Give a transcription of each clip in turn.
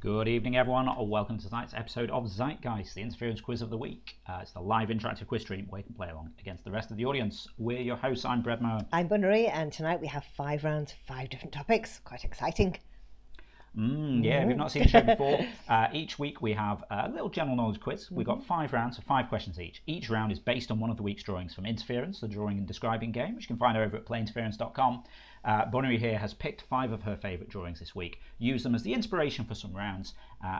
Good evening, everyone. Welcome to tonight's episode of Zeitgeist, the interference quiz of the week. It's the live interactive quiz stream where you can play along against the rest of the audience. We're your hosts. I'm Brett Moen. I'm Bunnery, and tonight we have 5 rounds, 5 different topics. Quite exciting. Yeah, we've not seen the show before. Each week we have a little general knowledge quiz. We've got 5 rounds, so 5 questions each. Each round is based on one of the week's drawings from Interference, the drawing and describing game, which you can find over at playinterference.com. Bunnery here has picked 5 of her favourite drawings this week, used them as the inspiration for some rounds,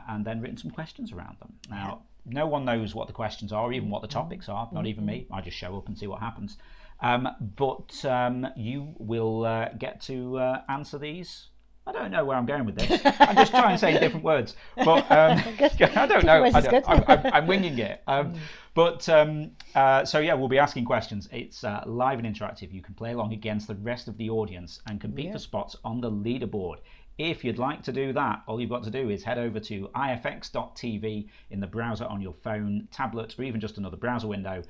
and then written some questions around them. Now, no one knows what the questions are, or even what the topics are, not even me. I just show up and see what happens. But you will get to answer these. I don't know where I'm going with this. I'm just trying to say different words, but I don't know. I'm winging it. So yeah, we'll be asking questions. It's live and interactive. You can play along against the rest of the audience and compete for spots on the leaderboard. If you'd like to do that, all you've got to do is head over to ifx.tv in the browser on your phone, tablet, or even just another browser window.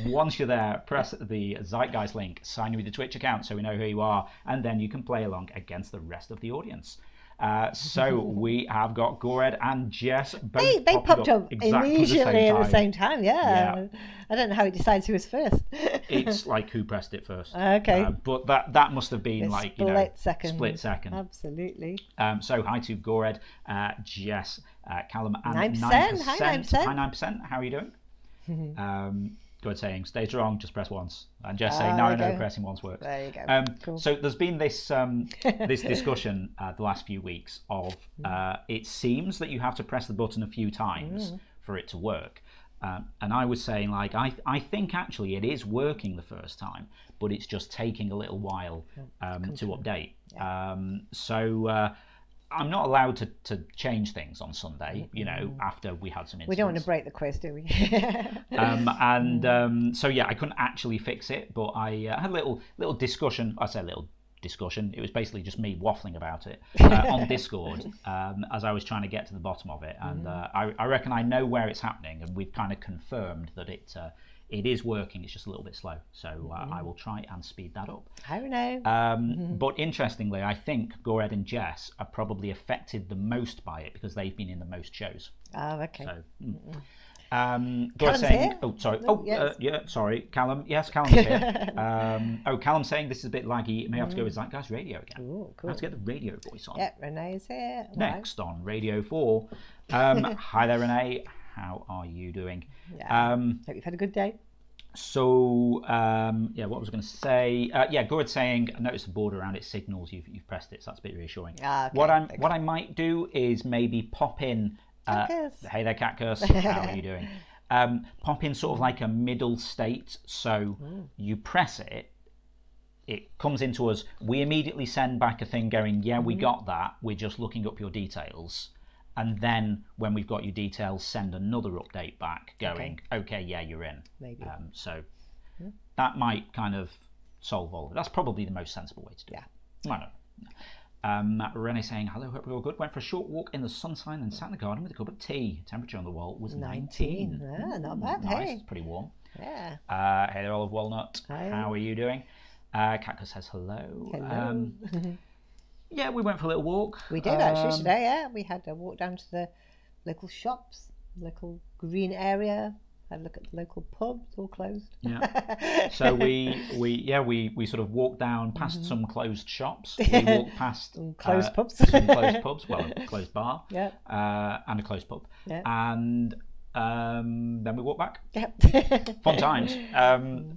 Once you're there, press the Zeitgeist link, sign in with your Twitch account so we know who you are, and then you can play along against the rest of the audience. So we have got Gored and Jess both They popped up exactly immediately at the same time. Yeah. I don't know how it decides who was first. It's like who pressed it first. Okay. But that must have been split second. Absolutely. So hi to Gored, Jess, Callum, and 9%. 9%. Hi 9%. Hi 9%. How are you doing? Gored saying, stay strong, just press once. And Jess saying, no, pressing once works. There you go. Cool. So there's been this this discussion the last few weeks of it seems that you have to press the button a few times for it to work. And I was saying, like, I think actually it is working the first time, but it's just taking a little while to update. Yeah. I'm not allowed to change things on Sunday, after we had some incidents. We don't want to break the quiz, do we? So yeah, I couldn't actually fix it, but I had a little discussion. I say a little discussion. It was basically just me waffling about it on Discord as I was trying to get to the bottom of it. And I reckon I know where it's happening, and we've kind of confirmed that it is working. It's just a little bit slow, so I will try and speed that up. I don't know. But interestingly, I think Gored and Jess are probably affected the most by it because they've been in the most shows. Oh, okay. So, Callum's saying, here? oh, sorry. Yes. Sorry, Callum. Yes, Callum's here. Callum's saying this is a bit laggy. May have to go with Zeitgeist Radio again. Ooh, cool. I have to get the radio voice on. Yeah, Renee's here. Next on Radio 4. Hi there, Renee. How are you doing? Yeah. Hope you've had a good day. So, what was I going to say? Gored's saying, I noticed the border around its signals. You've pressed it, so that's a bit reassuring. Okay, what I might do is maybe pop in. Hey there, Catcurse. How are you doing? Pop in sort of like a middle state. So you press it, it comes into us. We immediately send back a thing going, we got that. We're just looking up your details. And then when we've got your details, send another update back going, okay, yeah, you're in. Maybe. So that might kind of solve all of it. That's probably the most sensible way to do it. Yeah. I don't know. Renee saying, hello, hope you're all good. Went for a short walk in the sunshine and sat in the garden with a cup of tea. Temperature on the wall was 19. Yeah, not bad. Nice. Hey. It's pretty warm. Yeah. Hey there, Olive Walnut. Hi. How are you doing? Cactus says hello. Hello. Yeah, we went for a little walk. We did actually today, yeah. We had a walk down to the local shops, local green area, had a look at the local pubs, all closed. Yeah. So we sort of walked down past some closed shops. We walked past some closed pubs. Some closed pubs, well, a closed bar. Yeah. And a closed pub. Yeah. And then we walked back. Yep. Fun times.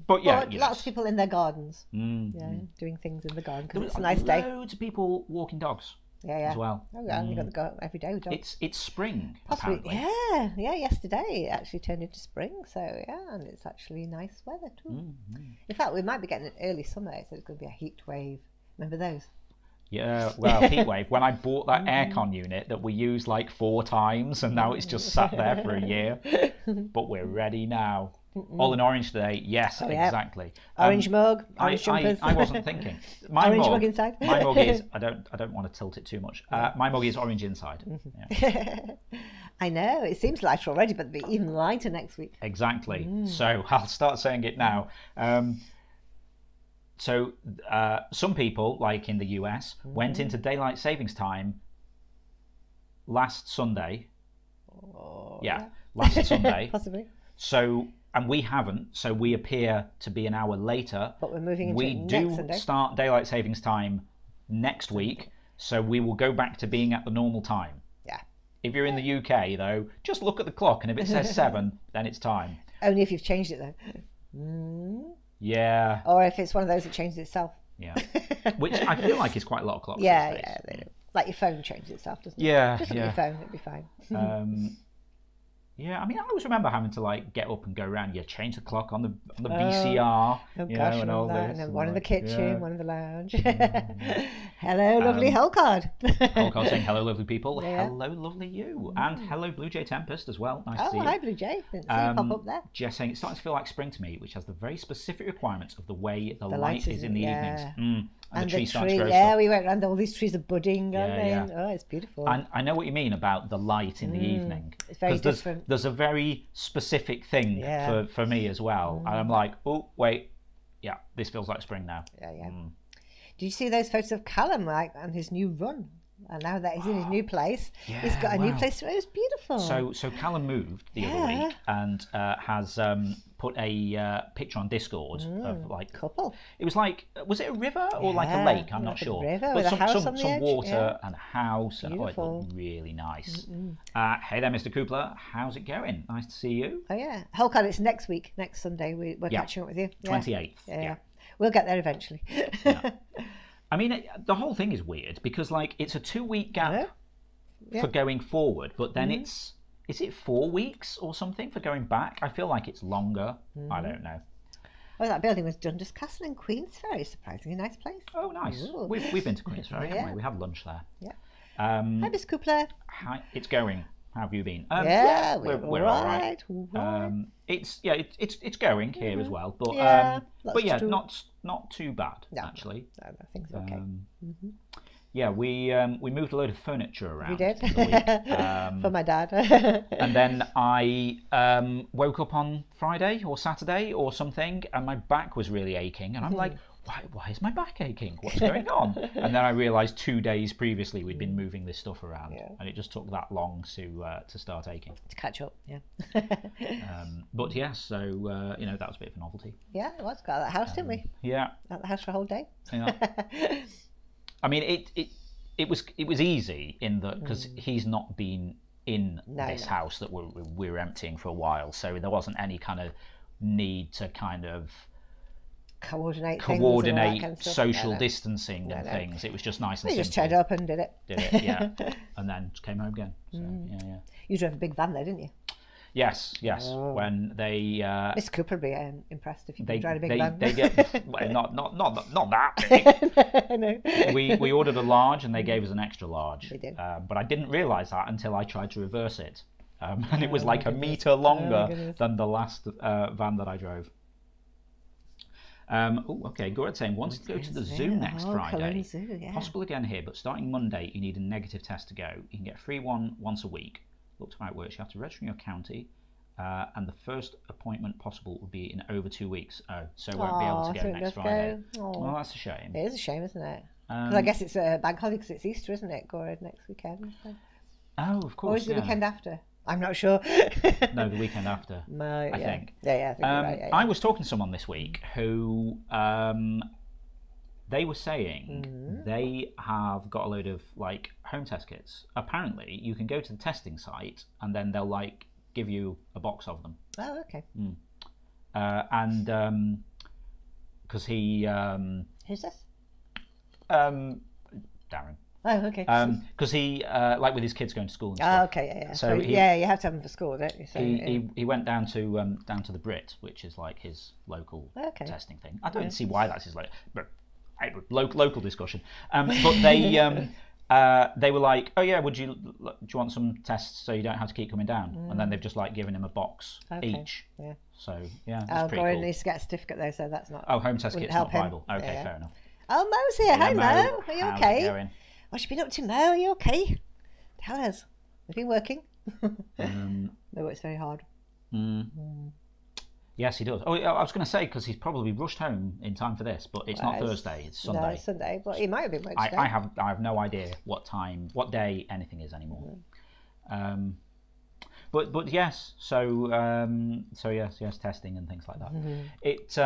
But yeah, lots of people in their gardens. Doing things in the garden because it's a nice day. Loads of people walking dogs. Yeah. As well. Oh yeah, you got to go every day with dogs. It's spring. Possibly. Apparently. Yeah. Yesterday it actually turned into spring, so yeah, and it's actually nice weather too. In fact, we might be getting an early summer, so it's going to be a heat wave. Remember those? Yeah, well, heat wave. When I bought that aircon unit that we used like 4 times, and now it's just sat there for a year. But we're ready now. All in orange today. Yes, exactly. Orange mug, orange jumpers. I wasn't thinking. Orange mug inside. My mug is. I don't want to tilt it too much. My mug is orange inside. Yeah. I know. It seems lighter already, but it'll be even lighter next week. Exactly. So I'll start saying it now. So some people, like in the US, went into daylight savings time last Sunday. Oh, Yeah, last Sunday. Possibly. So, and we haven't, so we appear to be an hour later. But we're moving into we it next do Sunday. Start daylight savings time next week, so we will go back to being at the normal time. Yeah. If you're in the UK, though, just look at the clock, and if it says 7, then it's time. Only if you've changed it, though. Yeah. Or if it's one of those that changes itself. Yeah. Which I feel like is quite a lot of clocks these Yeah, days. yeah, they do. Like your phone changes itself, doesn't it? Yeah, Just look at your phone, it'll be fine. Yeah, I mean, I always remember having to like get up and go around. Change the clock on the VCR. Oh gosh, and all that. this. And then one in the kitchen, one in the lounge. Mm. Hello, lovely Holcard. Holcard saying hello, lovely people. Yeah. Hello, lovely you, and hello, Blue Jay Tempest as well. Nice to see you. Hi, Blue Jay. Didn't see you pop up there. Jess saying it's starting to feel like spring to me, which has the very specific requirements of the way the light light is in the evenings. And the tree starts to grow. Yeah, stuff. we went around. All these trees are budding, aren't they? Yeah. Oh, it's beautiful. And I know what you mean about the light in the evening. It's very different. There's a very specific thing for me as well. And I'm like, oh, wait. Yeah, this feels like spring now. Yeah. Did you see those photos of Callum and his new run? And now that he's in his new place, he's got a new place. It was beautiful. So Callum moved the other week and has put a picture on Discord of like couple. It was like, was it a river or like a lake? I'm not sure. River but with some, a house some, on the some edge. water and a house. Beautiful. And it looked really nice. Hey there, Mr. Coopler. How's it going? Nice to see you. Oh yeah, Holcard, it's next week, next Sunday. We're catching up with you. 28th. Yeah. We'll get there eventually. I mean, the whole thing is weird because, like, it's a 2-week gap for going forward, but then is it 4 weeks or something for going back? I feel like it's longer. I don't know. Oh, that building was Dundas Castle in Queensferry. Surprisingly nice place. Oh, nice. Ooh. We've been to Queensferry, haven't we? We had lunch there. Yeah. Hi, Miss Coopler. Hi, it's going. How have you been? We're all right. It's going here as well, but not too bad actually. No, things are okay. Yeah, we moved a load of furniture around. We did. The week, for my dad. And then I woke up on Friday or Saturday or something, and my back was really aching, and I'm like, why is my back aching? What's going on? And then I realised 2 days previously we'd been moving this stuff around, and it just took that long to start aching. To catch up, yeah. But yeah, so that was a bit of a novelty. Yeah, it was. Got that house, didn't we? Yeah. At the house for a whole day. Yeah. I mean, it was easy in that because he's not been in this house that we're emptying for a while, so there wasn't any kind of need to kind of coordinate social distancing and things. It was just nice and simple. We just turned up and did it. Yeah. And then just came home again. So, yeah. You drove a big van there, didn't you? Yes. Oh. When they Mr. Cooper would be impressed if you drive a big van. They get not that big. No. We ordered a large and they gave us an extra large. They did. But I didn't realise that until I tried to reverse it, and it was like a metre longer than the last van that I drove. Okay, Gorad's saying wants to go to the zoo next Friday. Zoo, Possible again here, but starting Monday you need a negative test to go. You can get a free one once a week. Looked how it works. You have to register in your county, and the first appointment possible would be in over 2 weeks. So won't be able to go next Friday. Well, that's a shame. It is a shame, isn't it? Because I guess it's a bank holiday because it's Easter, isn't it, Gorad, next weekend? So. Oh, of course. Or is it the weekend after? I'm not sure. No, the weekend after. I think. Yeah, I think you're right. Yeah. I was talking to someone this week who they were saying they have got a load of like home test kits. Apparently, you can go to the testing site and then they'll like give you a box of them. Oh, okay. And because he who's this? Darren. Oh, okay. Because he like with his kids going to school and stuff. Oh, okay, yeah. So you have to have them for school, don't you? So, he went down to the Brit, which is like his local testing thing. I don't see why that's his local discussion. But they were like, oh yeah, do you want some tests so you don't have to keep coming down? And then they've just like given him a box each. Yeah. So yeah, that's pretty cool. Needs to get a certificate though, so that's not. Oh, home test kit's not viable. Okay, fair enough. Oh, Mo's here. Hi, Mo. Are you okay? How's it going? What's you been up to, Mo? Are you okay? Tell us. Have you been working? No, it's very hard. Yes, he does. Oh, I was going to say because he's probably rushed home in time for this, but it's not Thursday; it's Sunday. No, Sunday, but he might have been working today. I have no idea what time, what day anything is anymore. But yes, so yes, testing and things like that. It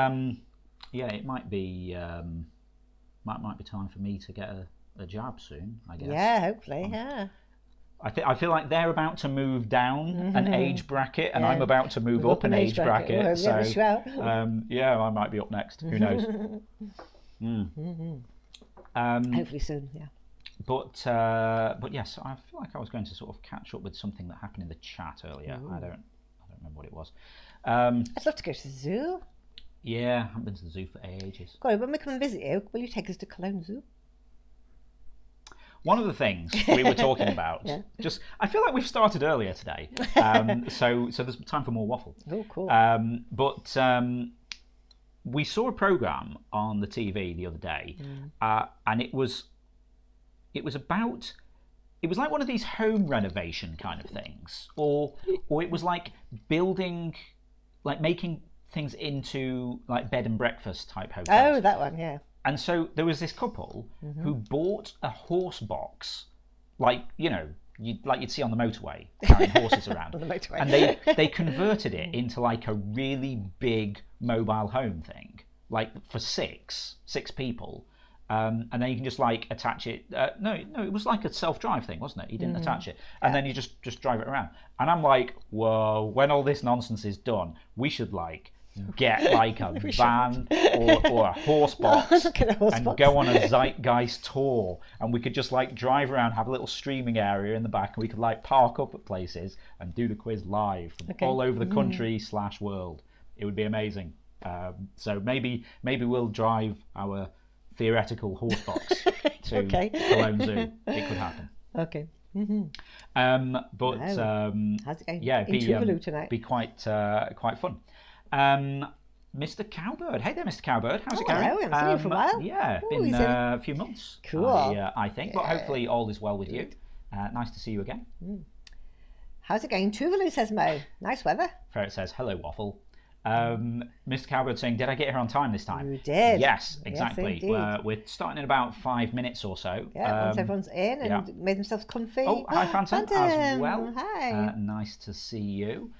it might be time for me to get a jab soon, I guess. Yeah, hopefully, yeah. I feel like they're about to move down an age bracket, and I'm about to move up an age bracket. Well, so yeah, I might be up next. Who knows? Hopefully soon, yeah. But yes, I feel like I was going to sort of catch up with something that happened in the chat earlier. I don't remember what it was. I'd love to go to the zoo. Yeah, I haven't been to the zoo for ages. God, when we come and visit you, will you take us to Cologne Zoo? One of the things we were talking about, I feel like we've started earlier today, so there's time for more waffle. Oh, cool. But we saw a program on the TV the other day, and it was like one of these home renovation kind of things, or it was like building, like making things into like bed and breakfast type hotels. Oh, that one, yeah. And so there was this couple who bought a horse box, like you'd see on the motorway, carrying horses around. On the motorway. And they converted it into like a really big mobile home thing, like for six people. And then you can just like attach it. No, it was like a self-drive thing, wasn't it? You didn't attach it, and then you just drive it around. And I'm like, whoa! When all this nonsense is done, we should like get like a van or a horse box and go on a Zeitgeist tour, and we could just like drive around, have a little streaming area in the back, and we could like park up at places and do the quiz live from all over the country / world. It would be amazing. So maybe we'll drive our theoretical horse box to Cologne Zoo. It could happen. Okay. But how's it going? Yeah, tonight? Be quite fun. Mr. Cowbird. Hey there, Mr. Cowbird. How's it going? Hello, I haven't seen you for a while. Yeah, been a few months. Cool. I think, but hopefully all is well with you. Nice to see you again. How's it going? Tuvalu, says Mo. Nice weather. Ferret says, hello, Waffle. Mr. Cowbird saying, did I get here on time this time? You did. Yes, exactly. Yes, we're starting in about 5 minutes or so. Yeah, once everyone's in and made themselves comfy. Oh, hi, Phantom, as well. Hi. Nice to see you.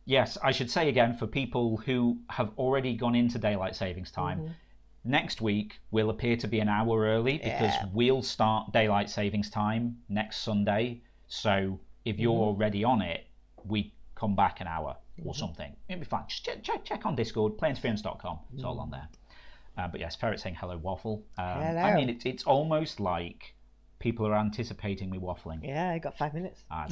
Yes, I should say again, for people who have already gone into daylight savings time, next week will appear to be an hour early because we'll start daylight savings time next Sunday. So if you're already on it, we come back an hour or something. It'll be fine. Just check on Discord, playinterference.com. It's all on there. But yes, Ferret saying hello, Waffle. Hello. I mean, it's almost like people are anticipating me waffling. Yeah, I got 5 minutes. I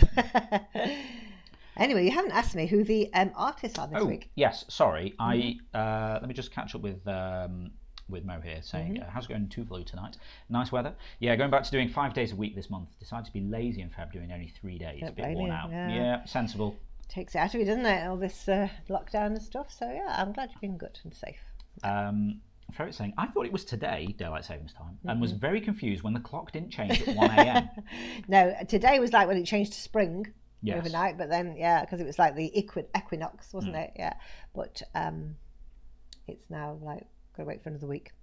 Anyway, you haven't asked me who the artists are this week. Yes, sorry. Let me just catch up with Mo here, saying, how's it going in Tuvalu tonight? Nice weather. Yeah, going back to doing 5 days a week this month. Decided to be lazy in Feb, doing only 3 days. A bit worn out. Yeah, sensible. Takes it out of you, doesn't it? All this lockdown and stuff. So yeah, I'm glad you've been good and safe. Ferret saying, I thought it was today, daylight savings time, and was very confused when the clock didn't change at 1 a.m. No, today was like when it changed to spring overnight, but then, because it was like the equinox, wasn't it? Yeah. But it's now like, got to wait for another week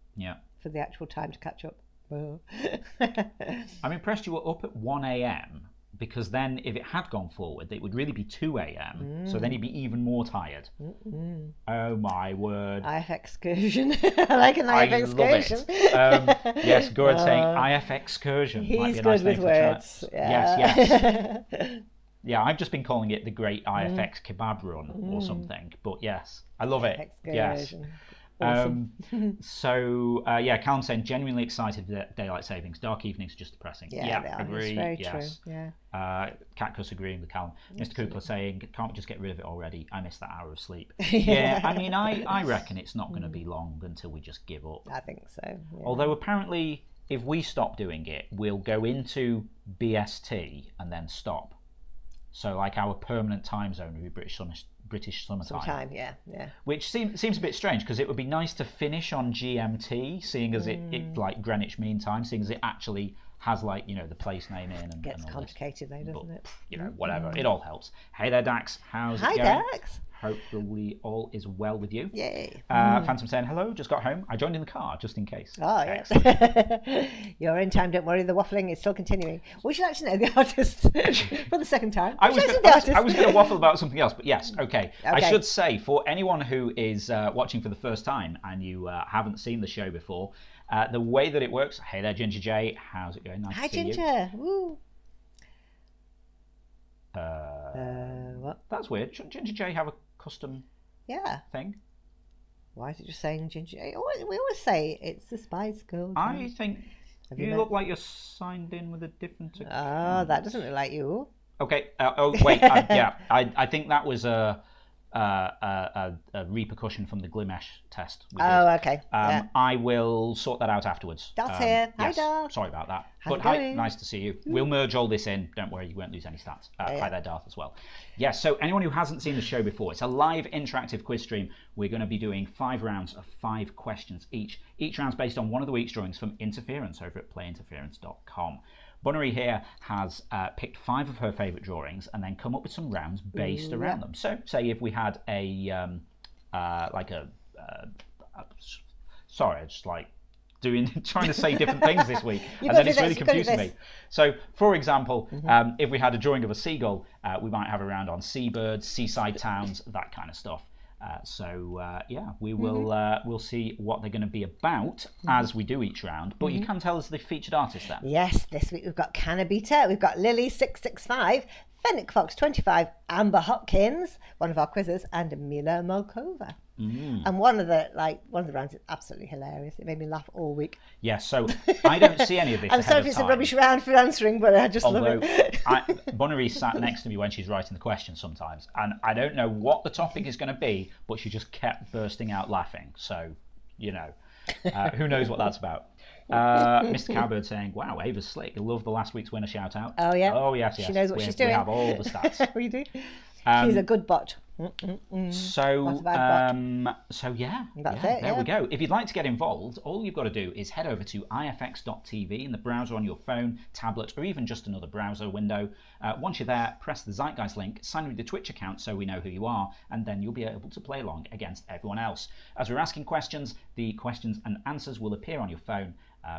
for the actual time to catch up. I'm impressed you were up at 1 a.m. because then if it had gone forward, it would really be 2 a.m. So then you'd be even more tired. Oh my word. IF excursion. I like an IF excursion. Love it. Yes, Gord saying IF excursion. He's might be a good nice with words. Yes. Yeah, I've just been calling it the Great IFX Kebab Run or something. But yes, I love it. Yes. Awesome. Callum saying genuinely excited that daylight savings. Dark evenings are just depressing. Yeah, agree. It's very yes. true. Yeah. Catcuss agreeing with Callum. Mr. Cooper saying, can't we just get rid of it already? I missed that hour of sleep. I mean, I reckon it's not going to be long until we just give up. I think so. Yeah. Although apparently, if we stop doing it, we'll go into BST and then stop. So like our permanent time zone would be British summertime. Yeah. Which seems a bit strange because it would be nice to finish on GMT, seeing as it like Greenwich Mean Time, seeing as it actually has like the place name in and gets all complicated this. Though, doesn't it? Whatever. It all helps. Hey there, Dax. How's it going? Hi, Dax. hopefully all is well with you. Yay. Phantom saying, hello, just got home. I joined in the car, just in case. Oh, yeah. You're in time, don't worry. The waffling is still continuing. Would you like to know the artist for the second time? I was going to waffle about something else, but yes, okay. I should say, for anyone who is watching for the first time and you haven't seen the show before, the way that it works... Hey there, Ginger J. How's it going? Nice Hi, to see Ginger. you. Woo. What? That's weird. Shouldn't Ginger J have a custom thing? Why is it just saying Ginger J? We always say it's the Spice Girl. I think you look like you're signed in with a different account. Oh, that doesn't look like you. Okay. Wait. Yeah. I think that was a repercussion from the Glimesh test. Okay. I will sort that out afterwards. Darth's here. Hi, yes, Darth. Sorry about that. How's But hi, going? nice to see you. We'll merge all this in. Don't worry, you won't lose any stats. Hi there, Darth, as well. Yes, so anyone who hasn't seen the show before, it's a live interactive quiz stream. We're going to be doing 5 rounds of 5 questions each. Each round's based on one of the week's drawings from Interference over at playinterference.com. Bunnery here has picked 5 of her favourite drawings and then come up with some rounds based around them. So, say if we had sorry, I just like trying to say different things this week, and then it's really confusing me. So, for example, if we had a drawing of a seagull, we might have a round on seabirds, seaside towns, that kind of stuff. We will we'll see what they're going to be about as we do each round. But you can tell us the featured artist then. Yes, this week we've got Cannabita, we've got Lily665, Fennec Fox 25, Amber Hopkins, one of our quizzes, and Mila Molkova. And one of the rounds is absolutely hilarious. It made me laugh all week. Yeah, so I don't see any of this. I'm sorry if it's a rubbish round for answering, but I just love it. Bunnery sat next to me when she's writing the questions sometimes, and I don't know what the topic is going to be, but she just kept bursting out laughing. So, who knows what that's about. Mr. Cowbird saying, wow, Ava's slick. I love the last week's winner shout out. Oh, yeah? Oh, yes. She knows what she's doing. We have all the stats. We do. She's a good bot. So yeah, there we go. If you'd like to get involved, all you've got to do is head over to ifx.tv in the browser on your phone, tablet, or even just another browser window. Once you're there, press the Zeitgeist link, sign with the Twitch account so we know who you are, and then you'll be able to play along against everyone else. As we're asking questions, the questions and answers will appear on your phone.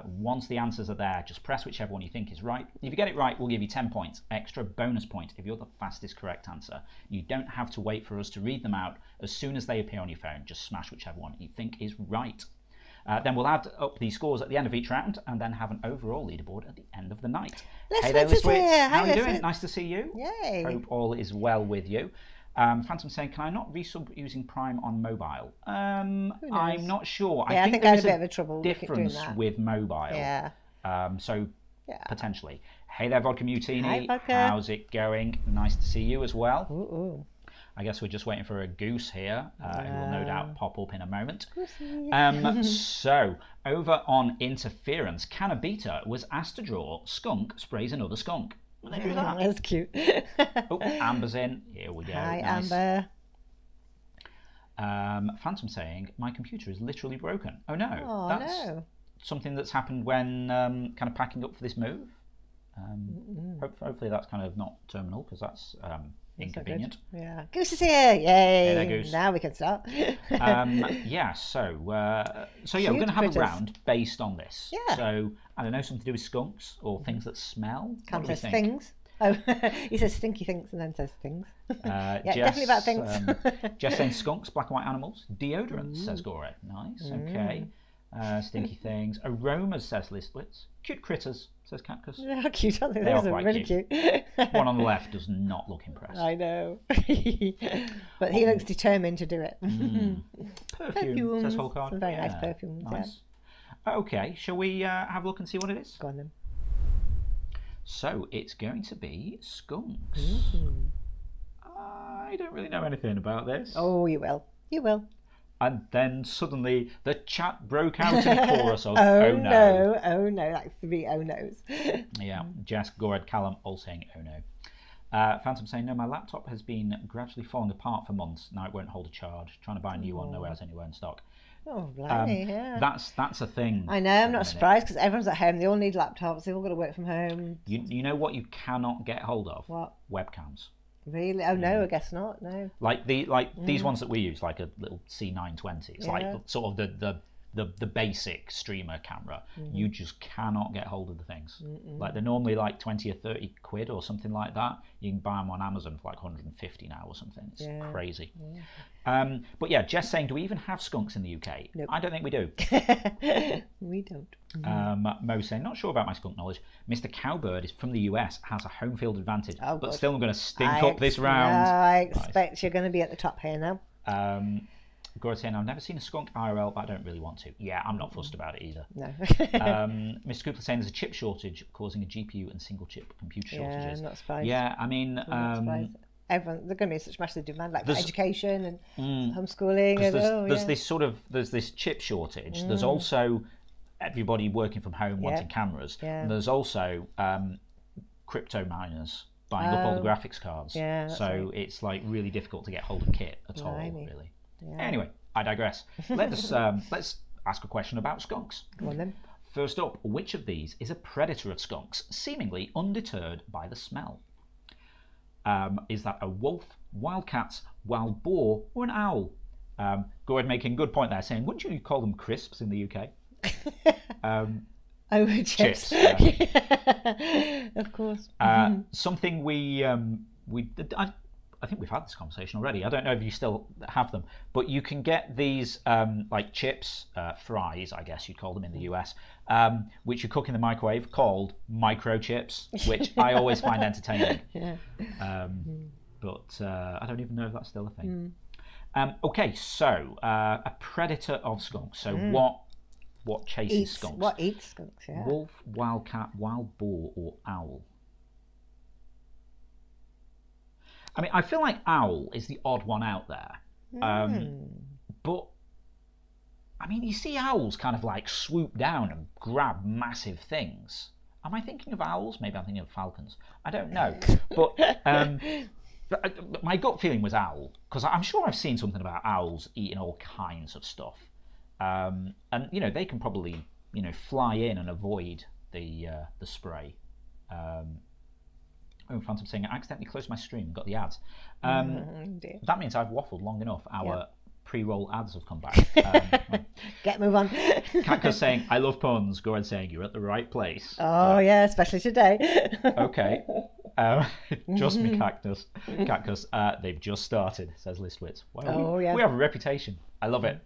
Once the answers are there, just press whichever one you think is right. If you get it right, we'll give you 10 points, extra bonus point if you're the fastest correct answer. You don't have to wait for us to read them out. As soon as they appear on your phone, just smash whichever one you think is right. Then we'll add up the scores at the end of each round and then have an overall leaderboard at the end of the night. Hey there, Liz Witz. How are you doing? Nice to see you. Yay. Hope all is well with you. Phantom saying, can I not resub using Prime on mobile? I'm not sure. I think I had a bit of a trouble difference with mobile. Yeah. Potentially. Hey there, Vodka Mutini. Hi, Vodka. How's it going? Nice to see you as well. Ooh. I guess we're just waiting for a goose here, who will no doubt pop up in a moment. So, over on Interference, Cannabita was asked to draw Skunk Sprays Another Skunk. That's cute. Amber's in. Here we go. Hi, nice. Amber. Phantom saying, my computer is literally broken. Oh no. Oh, that's something that's happened when kind of packing up for this move. Hopefully that's kind of not terminal, because that's inconvenient. Yeah. Goose is here. Yay. Hey there, Goose. Now we can start. So we're going to have a round based on this. Yeah. So, I don't know, something to do with skunks or things that smell. Can't say things. Oh, he says stinky things and then says things. Definitely about things. Jess saying skunks, black and white animals. Deodorants, says Gore. Nice, okay. Stinky things. Aromas, says Listlitz. Cute critters, says Cactus. How cute, aren't they? Those are really cute. One on the left does not look impressed. I know. But he looks determined to do it. Perfume, says Holcard. Some very nice perfumes. Nice. Yeah. Okay, shall we have a look and see what it is? Go on then. So it's going to be skunks. I don't really know anything about this. Oh, you will. You will. And then suddenly the chat broke out in a chorus of oh no, like 3 oh no's. Yeah, Jess, Gored, Callum all saying oh no. Phantom saying, no, my laptop has been gradually falling apart for months. Now it won't hold a charge. Trying to buy a new one, nowhere else anywhere in stock. Oh, blimey, yeah. That's a thing. I know, I'm not surprised, because everyone's at home. They all need laptops. They've all got to work from home. You know what you cannot get hold of? What? Webcams. Really? Oh no, I guess not. No. Like these ones that we use, like a little C920. It's like sort of the basic streamer camera. You just cannot get hold of the things. Like they're normally like 20 or 30 quid or something like that. You can buy them on Amazon for like 150 now or something. It's crazy. But yeah, Jess saying, do we even have skunks in the UK? Nope. I don't think we do. We don't. Mo saying, not sure about my skunk knowledge. Mr. Cowbird is from the US, has a home field advantage, but still I'm going to stink up this round. I expect you're going to be at the top here now. Gordon saying, I've never seen a skunk IRL, but I don't really want to. Yeah, I'm not fussed about it either. No. Mr. Cooper saying there's a chip shortage causing a GPU and single chip computer shortages. Yeah, I'm not surprised. Yeah, I mean... Everyone, there's going to be such massive demand, like for education and homeschooling. There's this chip shortage. There's also everybody working from home wanting cameras. And there's also crypto miners buying up all the graphics cards. Yeah, so it's like really difficult to get hold of kit at all, really. Yeah. Anyway, I digress. Let's ask a question about skunks. Go on then. First up, which of these is a predator of skunks, seemingly undeterred by the smell? Is that a wolf, wildcats, wild boar, or an owl? Gord making a good point there, saying, wouldn't you call them crisps in the UK? Chips. Of course. Something I think we've had this conversation already. I don't know if you still have them, but you can get these like chips, fries, I guess you'd call them in the US, which you cook in the microwave, called microchips, which I always find entertaining. But I don't even know if that's still a thing. Okay, so a predator of skunks. So what chases skunks? What eats skunks? Yeah. Wolf, wildcat, wild boar, or owl? I mean, I feel like owl is the odd one out there. But, I mean, you see owls kind of like swoop down and grab massive things. Am I thinking of owls? Maybe I'm thinking of falcons. I don't know. But my gut feeling was owl, because I'm sure I've seen something about owls eating all kinds of stuff. And, you know, they can probably, you know, fly in and avoid the spray. Phantom saying, I accidentally closed my stream and got the ads. That means I've waffled long enough. Our pre-roll ads have come back. Move on. Cactus saying, I love puns. Goran saying, you're at the right place. Oh, yeah, especially today. Okay. Just me, Cactus. They've just started, says Listwitz. Wow, we have a reputation. I love it.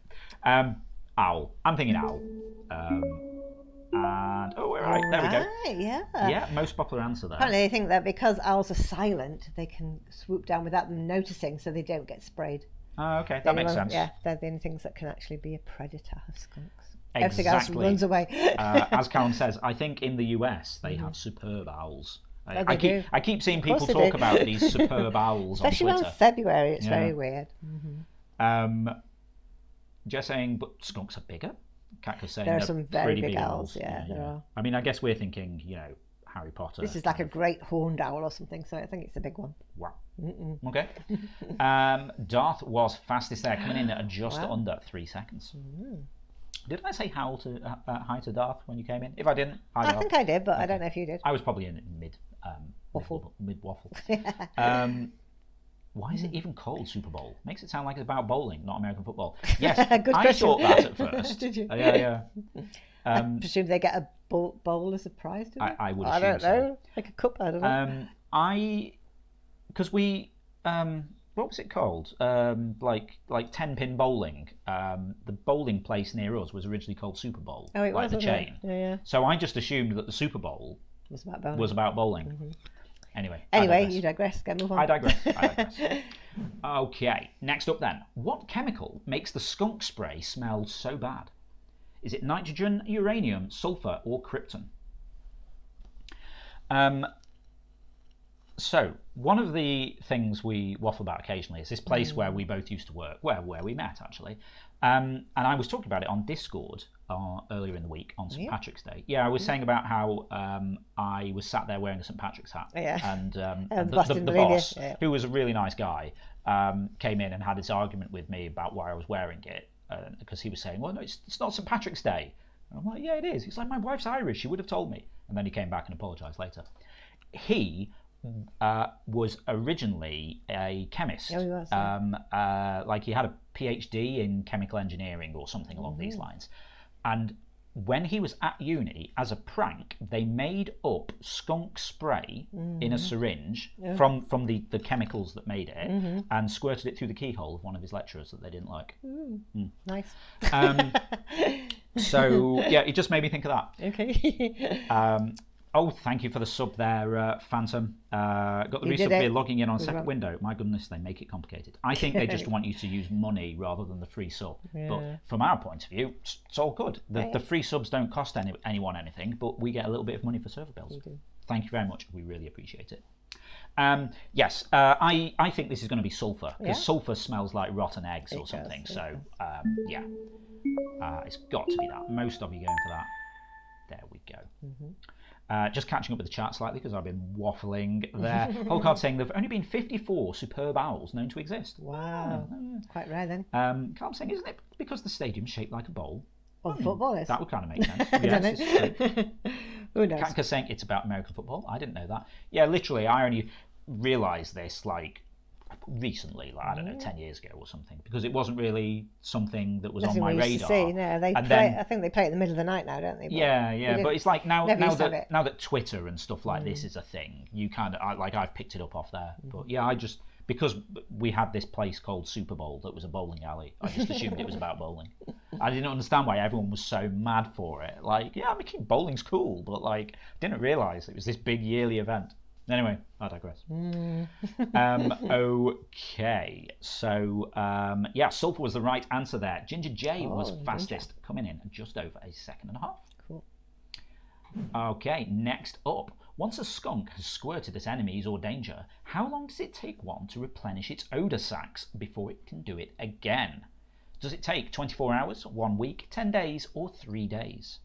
Owl. I'm thinking owl. And we're right. There we go. Yeah, most popular answer there. Apparently, they think that because owls are silent, they can swoop down without them noticing, so they don't get sprayed. Oh, okay, that makes sense. Yeah, they're the only things that can actually be a predator of skunks. Exactly. Everything else runs away. As Callum says, I think in the US they have superb owls. I keep seeing people talk about these superb owls on Twitter. Especially around February, it's very weird. Just saying, but skunks are bigger. Cactus saying there are some very big owls. Yeah, there are. I mean, I guess we're thinking, you know, Harry Potter. This is like a great horned owl or something, so I think it's a big one. Wow. Okay. Darth was fastest there, coming in at just under 3 seconds. Did I say hi to Darth when you came in? If I didn't, I think I did, but I don't know if you did. I was probably in mid waffle. Why is it even called Super Bowl? Makes it sound like it's about bowling, not American football. Yes, I thought that at first. Did you? Yeah. I presume they get a bowl as a prize, do they? I would assume I don't know. So. Like a cup, I don't know. Because we, what was it called? Like 10-pin bowling. The bowling place near us was originally called Super Bowl. Oh, it was the chain. Yeah. So I just assumed that the Super Bowl was about bowling. Anyway, you digress. Go move on. I digress. Okay, next up then. What chemical makes the skunk spray smell so bad? Is it nitrogen, uranium, sulfur, or krypton? So, one of the things we waffle about occasionally is this place where we both used to work, where we met actually. And I was talking about it on Discord earlier in the week on St. Patrick's Day. Yeah, I was saying about how I was sat there wearing a St. Patrick's hat. And the boss, who was a really nice guy, came in and had this argument with me about why I was wearing it. Because he was saying, well, no, it's not St. Patrick's Day. And I'm like, yeah, it is. He's like, my wife's Irish. She would have told me. And then he came back and apologised later. He was originally a chemist. Oh, he was. Like he had a PhD in chemical engineering or something along these lines. And when he was at uni, as a prank, they made up skunk spray in a syringe from the chemicals that made it and squirted it through the keyhole of one of his lecturers that they didn't like. Nice. So, yeah, it just made me think of that. Okay. Oh, thank you for the sub there, Phantom. Got the resub here logging in on second window. My goodness, they make it complicated. I think they just want you to use money rather than the free sub. Yeah. But from our point of view, it's all good. The free subs don't cost anyone anything, but we get a little bit of money for server bills. Thank you very much. We really appreciate it. Yes, I think this is going to be sulfur, because sulfur smells like rotten eggs or something. So, yeah, it's got to be that. Most of you going for that. There we go. Just catching up with the chat slightly because I've been waffling there. Whole card saying there have only been 54 superb owls known to exist. Wow. Quite rare then. Carl saying, isn't it because the stadium's shaped like a bowl? Well, football is. That would kind of make sense. Yes, it's true. Who knows? Kanka's saying it's about American football. I didn't know that. Yeah, literally, I only realised this like recently, like, I don't know, 10 years ago or something, because it wasn't really something that was on my radar. See, no, they play, I think they play it in the middle of the night now, don't they? But yeah, but it's like now that Twitter and stuff like this is a thing, you kind of I've picked it up off there. But yeah, because we had this place called Super Bowl that was a bowling alley, I just assumed it was about bowling. I didn't understand why everyone was so mad for it. Like, yeah, bowling's cool, but like, didn't realise it was this big yearly event. Anyway, I digress. Okay, so yeah, sulfur was the right answer there. Ginger J was fastest, coming in just over a second and a half. Cool. Okay, next up. Once a skunk has squirted at enemies or danger, how long does it take one to replenish its odour sacs before it can do it again? Does it take 24 hours, 1 week, 10 days, or 3 days?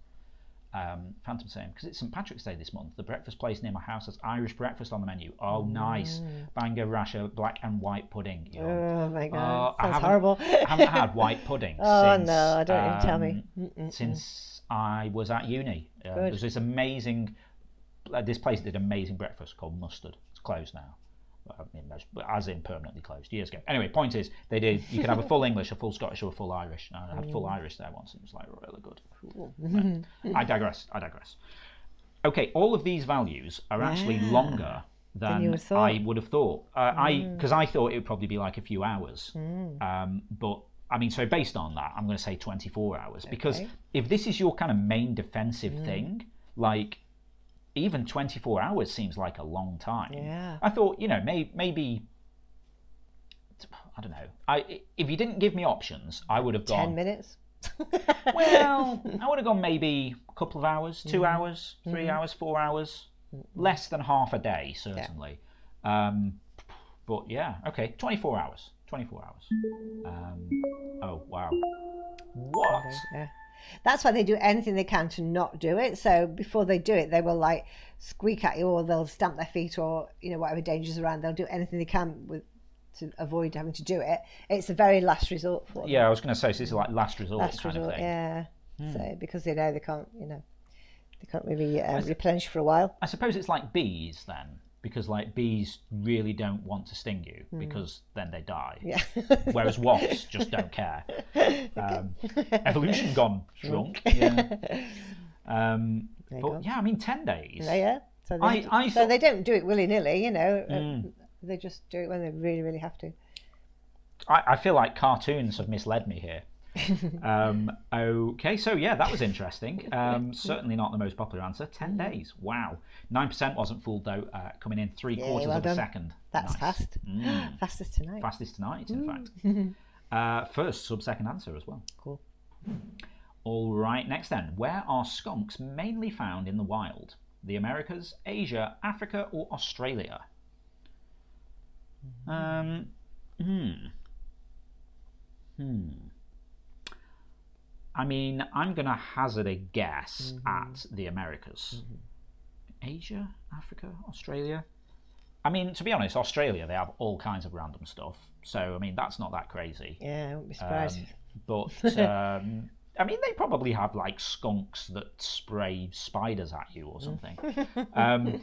Phantom saying, because it's St Patrick's Day this month, the breakfast place near my house has Irish breakfast on the menu. Oh, nice. Bangor rasher, black and white pudding. Oh my god, sounds horrible. I haven't had white pudding since, no, don't even tell me. Since I was at uni. There's this amazing, this place did amazing breakfast called Mustard. It's closed now. As in permanently closed, years ago. Anyway, point is, they did. You could have a full English, a full Scottish, or a full Irish. I had full Irish there once, and it was like really good. Cool. I digress. Okay, all of these values are actually longer than I would have thought. Because I thought it would probably be like a few hours. But I mean, so based on that, I'm going to say 24 hours. Because if this is your kind of main defensive thing, like, even 24 hours seems like a long time. Yeah. I thought, maybe, I don't know. If you didn't give me options, I would have gone 10 minutes. Well, I would have gone maybe a couple of hours, 2 hours, 3 hours, 4 hours, less than half a day, certainly. Yeah. But yeah, okay, 24 hours. 24 hours. Oh, wow. What? Yeah. That's why they do anything they can to not do it. So before they do it, they will like squeak at you, or they'll stamp their feet, or whatever danger's around. They'll do anything they can to avoid having to do it. It's a very last resort for them. Yeah, I was going to say, so this is like last resort kind of thing. Yeah. So because they know they can't, they can't really replenish for a while. I suppose it's like bees then. Because like bees really don't want to sting you because then they die. Yeah. Whereas wasps just don't care. Evolution gone drunk. Yeah. But yeah, I mean 10 days. Yeah. So they don't do it willy nilly, They just do it when they really, really have to. I feel like cartoons have misled me here. Okay, so yeah, that was interesting. Certainly not the most popular answer. 10 days. Wow. 9% wasn't fooled though, coming in 3/4 of a second. That's fast. Fastest tonight. Fastest tonight, in fact. First sub-second answer as well. Cool. All right, next then. Where are skunks mainly found in the wild? The Americas, Asia, Africa, or Australia? I mean, I'm going to hazard a guess at the Americas. Asia, Africa, Australia. I mean, to be honest, Australia, they have all kinds of random stuff. So, I mean, that's not that crazy. Yeah, I wouldn't be surprised. But I mean, they probably have like skunks that spray spiders at you or something. I'm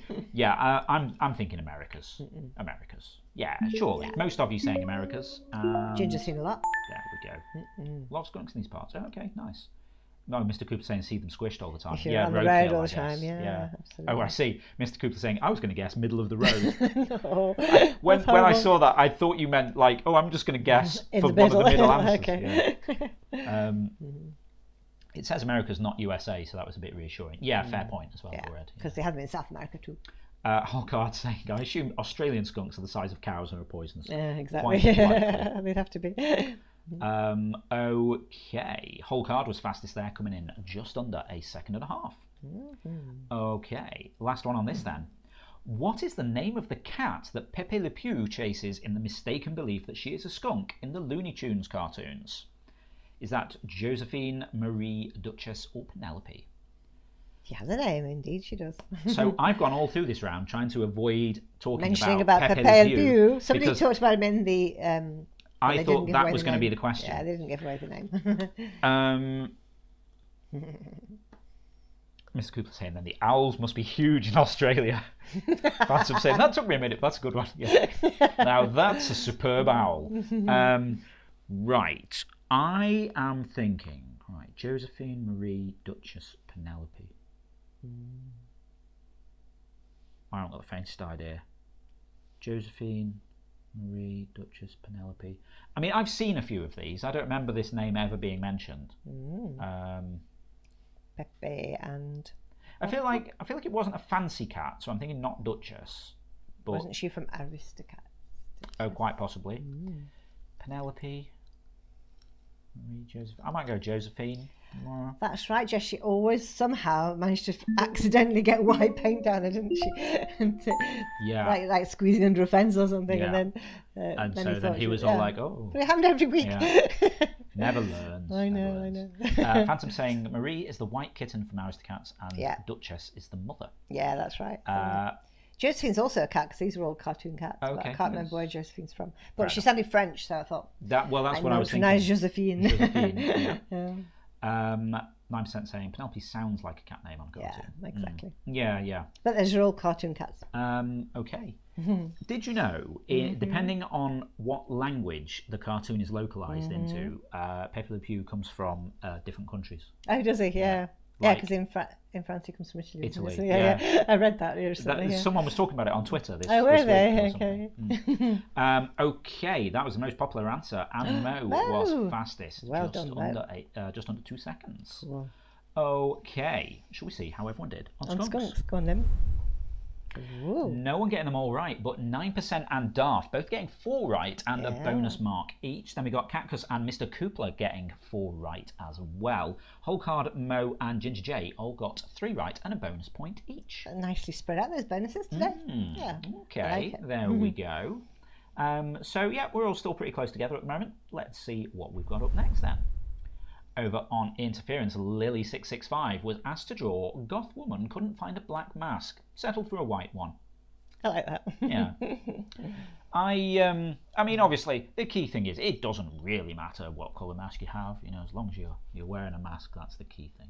thinking Americas. Americas. Yeah, surely. Yeah. Most of you saying Americas. Ginger's seen a lot. There we go. A lot of skunks in these parts. Oh, okay, nice. No, Mr. Cooper saying see them squished all the time. Yeah, on the road all the time. Yeah, absolutely. Oh, I see. Mr. Cooper saying I was going to guess middle of the road. No, when I saw that, I thought you meant like, oh, I'm just going to guess for one of the middle answers. Okay. Yeah. It says America's not USA, so that was a bit reassuring. Yeah, fair point as well. Yeah, because they have them in South America too. Holcard saying, I assume Australian skunks are the size of cows and are poisonous. Yeah, exactly. They'd have to be. Okay. Holcard was fastest there, coming in just under a second and a half. Okay. Last one on this then. What is the name of the cat that Pepe Le Pew chases in the mistaken belief that she is a skunk in the Looney Tunes cartoons? Is that Josephine, Marie, Duchess, or Penelope? She has a name, indeed she does. So I've gone all through this round trying to avoid mentioning about Pepe Le Pew. Somebody talked about him in the... I thought that was going to be the question. Yeah, they didn't give away the name. Mr. Cooper saying then the owls must be huge in Australia. Phantom saying that took me a minute. That's a good one. Yeah. Now that's a superb owl. Right. I am thinking. Right. Josephine, Marie, Duchess, Penelope. I haven't got the faintest idea. Josephine, Marie, Duchess, Penelope. I mean, I've seen a few of these. I don't remember this name ever being mentioned. Pepe and... I feel like it wasn't a fancy cat, so I'm thinking not Duchess. But... Wasn't she from Aristocat? Oh, quite possibly. Penelope, Marie, Josephine. I might go Josephine. That's right, Jess. She always somehow managed to accidentally get white paint down her, didn't she? Yeah. Like squeezing under a fence or something, yeah. and then he was all like, "Oh." But it happened every week. Yeah. Never learns. I know. Phantom saying Marie is the white kitten from Aristocats, and Duchess is the mother. Yeah, that's right. Josephine's also a cat because these are all cartoon cats. Okay, but I can't remember where Josephine's from. But she sounded French, so I thought. That's what I was thinking. Josephine. Yeah. 9% saying Penelope sounds like a cat name on a cartoon. Yeah, exactly. Yeah. But those are all cartoon cats. Okay. Did you know, depending on what language the cartoon is localised into, Pepe Le Pew comes from different countries. Oh, does he? Yeah. Yeah, because in France he comes from Italy. So, yeah. I read that recently. Someone was talking about it on Twitter this were week. they? Okay. Okay, that was the most popular answer, and Mo was fastest. Well done, just under 2 seconds. Cool. Okay, shall we see how everyone did on skunks? Go on then. Ooh. No one getting them all right, but 9% and Darth both getting 4 right and a bonus mark each. Then we got Cactus and Mr. Koopler getting 4 right as well. Holcard, Mo and Ginger J all got 3 right and a bonus point each. Nicely spread out those bonuses today. Yeah. Okay, there we go. So yeah, we're all still pretty close together at the moment. Let's see what we've got up next then. Over on Interference, Lily665 was asked to draw Goth Woman Couldn't Find a Black Mask, settled for a white one. I like that. Yeah. I mean, obviously, the key thing is it doesn't really matter what colour mask you have. You know, as long as you're wearing a mask, that's the key thing.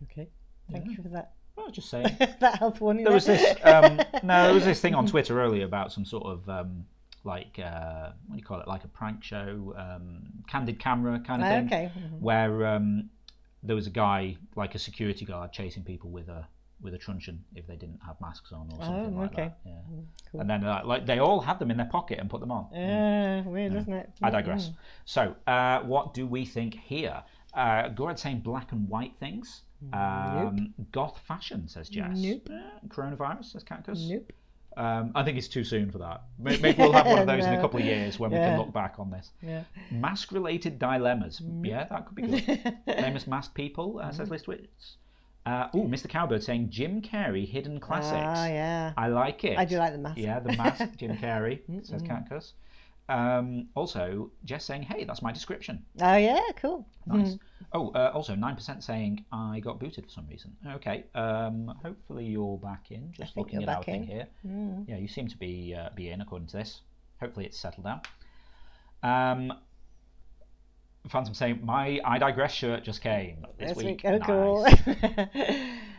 Okay. Thank you for that. Well, just saying. That helped one. There was this thing on Twitter earlier about some sort of what do you call it? Like a prank show, candid camera kind of thing. Okay. Where there was a guy, like a security guard, chasing people with a truncheon if they didn't have masks on or something like that. Yeah. Cool. And then like they all had them in their pocket and put them on. Weird, isn't it? I digress. So, what do we think here? Gorad saying black and white things. Nope. Goth fashion, says Jess. Nope. Coronavirus, says Cactus. Nope. I think it's too soon for that. Maybe we'll have one of those in a couple of years when we can look back on this. Yeah. Mask-related dilemmas. Yeah, that could be good. Famous masked people, says Listwitz. Mr. Cowbird saying Jim Carrey Hidden Classics. Yeah. I like it. I do like the mask. Yeah, the mask, Jim Carrey, says Cactus. Also, Jess saying, hey, that's my description. Oh, yeah, cool. Nice. Also, 9% saying I got booted for some reason. Okay, hopefully you're back in. Just looking at our thing here. Yeah, you seem to be in according to this. Hopefully it's settled down. Phantom saying, my I Digress shirt just came this week. Oh, nice. Cool.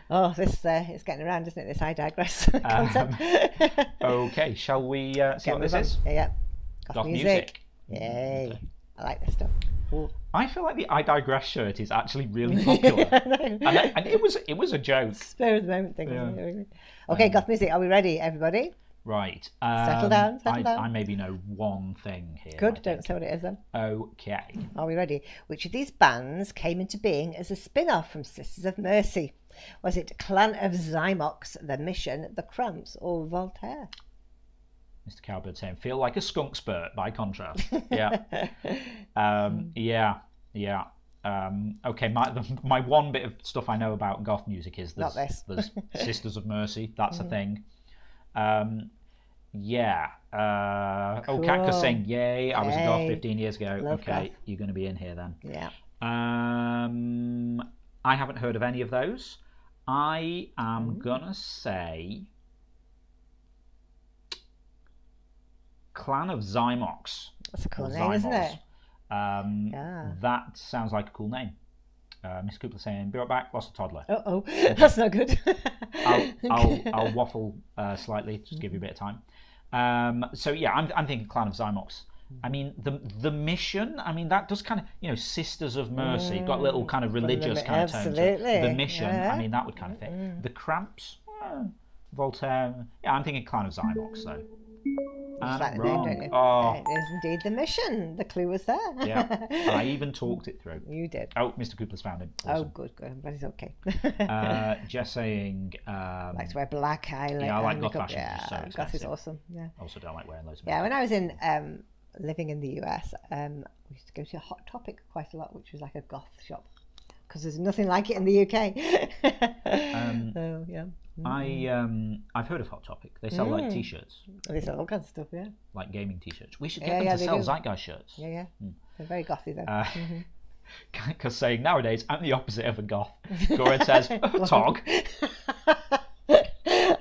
Oh, this it's getting around, isn't it? This I Digress concept. Okay, shall we see what this is? Yeah. Goth music. Yay. Okay. I like this stuff. Ooh. I feel like the I Digress shirt is actually really popular. and it was a joke. Spur of the moment thing, isn't it? Really? Okay, goth music. Are we ready, everybody? Right. Settle down. I maybe know one thing here. Good. Don't say what it is then. Okay. Are we ready? Which of these bands came into being as a spin-off from Sisters of Mercy? Was it Clan of Zymox, The Mission, The Cramps, or Voltaire? Mr. Cowbird saying, feel like a skunk spurt by contrast. Yeah. Yeah. Okay, my one bit of stuff I know about goth music is there's Sisters of Mercy. That's a thing. Yeah. Cool. Cactus saying, yay, I was a goth 15 years ago. Love okay, goth. you're going to be in here then. Yeah. I haven't heard of any of those. I am going to say Clan of Zymox. That's a cool name, isn't it? Yeah. That sounds like a cool name. Miss Cooper saying, be right back, lost a toddler. Uh-oh, that's not good. I'll waffle slightly, just give you a bit of time. So yeah, I'm thinking Clan of Zymox. I mean, the mission, I mean, that does kind of, Sisters of Mercy, got a little kind of religious kind of tone to it. The mission, I mean, that would kind of fit. The Cramps, Voltaire, yeah, I'm thinking Clan of Zymox, though. Just like the name, don't you? Oh. It is indeed the mission. The clue was there. Yeah, I even talked it through. You did. Oh, Mr. Cooper's found him. Awesome. Oh, good. But it's okay. Just saying. Like to wear black highlight. Yeah, I like goth fashion. Yeah, so goth is awesome. Yeah. Also, don't like wearing loads of. Yeah, when I was in living in the US, we used to go to Hot Topic quite a lot, which was like a goth shop because there's nothing like it in the UK. So yeah. I've heard of Hot Topic. They sell like t-shirts. They sell all kinds of stuff, yeah. Like gaming t-shirts. We should get them to sell Zeitgeist shirts. Yeah. They're very gothy though. Because saying nowadays I'm the opposite of a goth. Goran says, Tog.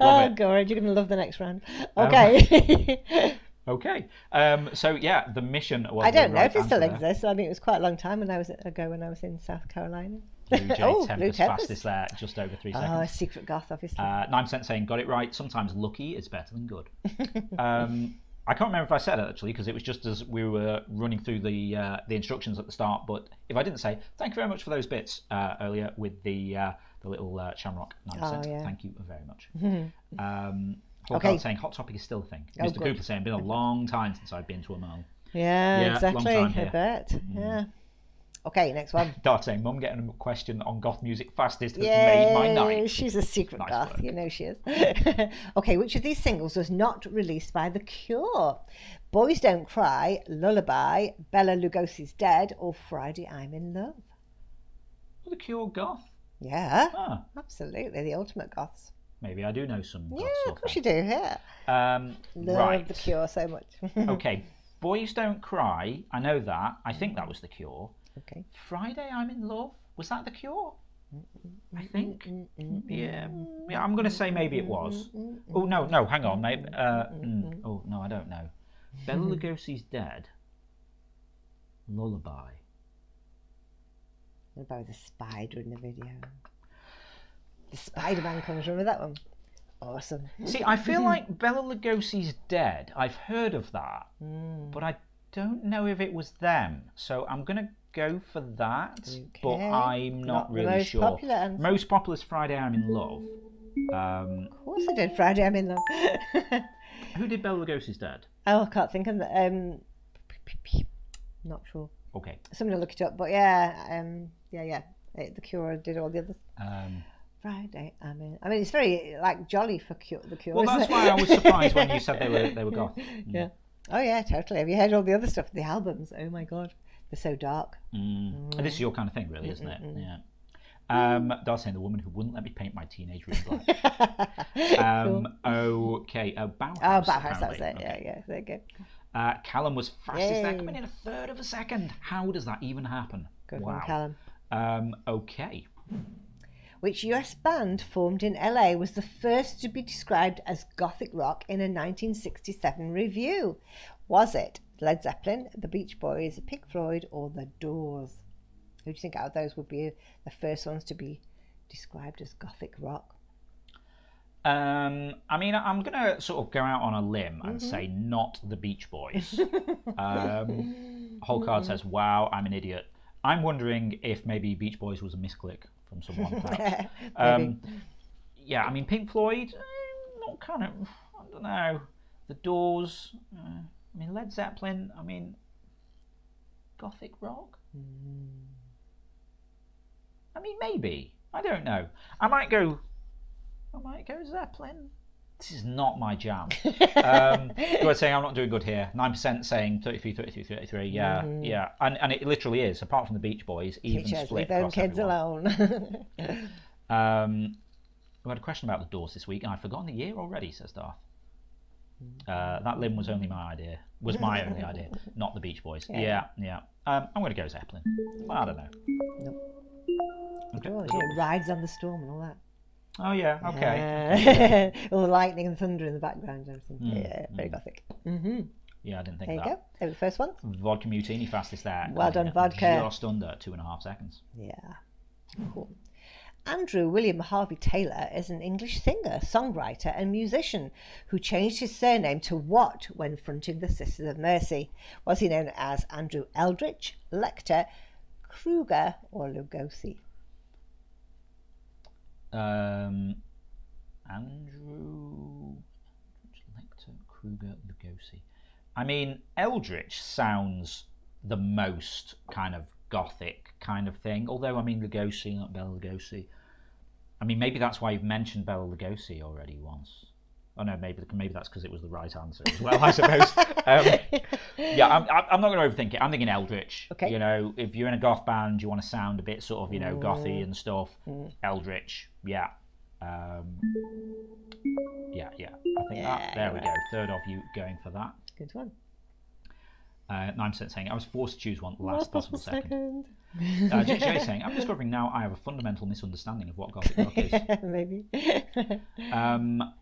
Oh, Goran, you're going to love the next round. Okay. Okay. So yeah, the mission was. I don't know if it still exists. I mean, it was quite a long time when I was in South Carolina. Blue Tempest fastest there, just over 3 seconds. Oh, secret goth, obviously. 9% saying got it right. Sometimes lucky is better than good. I can't remember if I said it actually because it was just as we were running through the instructions at the start. But if I didn't say, thank you very much for those bits earlier with the little Shamrock 9%. Oh, yeah. Thank you very much. Okay. Saying Hot Topic is still a thing. Mr. Cooper saying been a long time since I've been to a mall. Yeah, exactly. I bet. Yeah. Okay, next one. Dart saying, Mum getting a question on goth music fastest has made my night. She's a secret goth, work. You know she is. Okay, which of these singles was not released by The Cure? Boys Don't Cry, Lullaby, Bela Lugosi's Dead, or Friday I'm in Love? Well, The Cure goth? Yeah, absolutely. The ultimate goths. Maybe I do know some goth stuff. Yeah, of course you do, yeah. Love The Cure so much. Okay, Boys Don't Cry, I know that. I think that was The Cure. Okay. Friday I'm in Love, was that The Cure? I think. Yeah, I'm going to say maybe it was. Oh, no, hang on. Maybe. Oh, no, I don't know. Bela Lugosi's Dead. Lullaby. What about the spider in the video? The Spider-Man comes, remember that one? Awesome. See, I feel like Bela Lugosi's Dead. I've heard of that, but I don't know if it was them. So I'm going to go for that, but I'm not really sure. Most popular is Friday I'm in Love. Of course I did Friday I'm in Love. Who did Bela Lugosi's Dead? Oh, I can't think of that. Not sure. Okay. Somebody look it up, but yeah. The Cure did all the others. Friday I'm in. I mean, it's very like jolly for The Cure. Well, that's why I was surprised when you said they were goth. Yeah. Oh yeah, totally. Have you heard all the other stuff? The albums? Oh my god, they're so dark. And this is your kind of thing, really, isn't it? Yeah. Darcy saying the woman who wouldn't let me paint my teenage room black. Cool. Okay. Bauhaus. Oh, Bauhaus. That was it. Okay. Yeah. There you go. Callum was fastest there, coming in a third of a second. How does that even happen? Good one, Callum. Okay. Which US band formed in LA was the first to be described as gothic rock in a 1967 review? Was it Led Zeppelin, the Beach Boys, Pink Floyd, or the Doors? Who do you think out of those would be the first ones to be described as gothic rock? I mean, I'm going to sort of go out on a limb and say not the Beach Boys. Whole card says, wow, I'm an idiot. I'm wondering if maybe Beach Boys was a misclick from someone, perhaps. Yeah, I mean, Pink Floyd, not kind of, I don't know. The Doors, I mean, Led Zeppelin, I mean, gothic rock? I mean, maybe. I don't know. I might go Zeppelin. This is not my jam. You're saying I'm not doing good here. 9% saying 33, 33, 33. Yeah, yeah. And it literally is, apart from the Beach Boys, even Teachers, split leave across kids everyone. alone. We had a question about the Doors this week, and I've forgotten the year already, says Darth. That limb was only my idea. Was my only idea, not the Beach Boys. Yeah. I'm going to go Zeppelin. I don't know. Nope. Okay. Oh, it rides on the storm and all that. Oh yeah, okay. All the lightning and thunder in the background and everything. Yeah, very gothic. Yeah, I didn't think there of that. There you go. They were the first ones. Vodka Mutiny, fastest there. Well done, Vodka. Just under 2.5 seconds. Yeah. Cool. Andrew William Harvey Taylor is an English singer, songwriter and musician who changed his surname to what when fronting the Sisters of Mercy? Was he known as Andrew Eldritch, Lecter, Kruger or Lugosi? Andrew Lecter, Kruger, Lugosi. I mean, Eldritch sounds the most kind of gothic kind of thing. Although, I mean, Lugosi, not Bela Lugosi. I mean, maybe that's why you've mentioned Bela Lugosi already once. Oh no, maybe that's because it was the right answer as well, I suppose. Yeah, I'm not going to overthink it. I'm thinking Eldritch. Okay. You know, if you're in a goth band, you want to sound a bit sort of, you know, gothy and stuff. Eldritch. Yeah. Yeah. I think that. There we go. Third of you going for that. Good one. 9% saying I was forced to choose one last possible second. Jay saying I'm discovering now I have a fundamental misunderstanding of what gothic rock is. Maybe.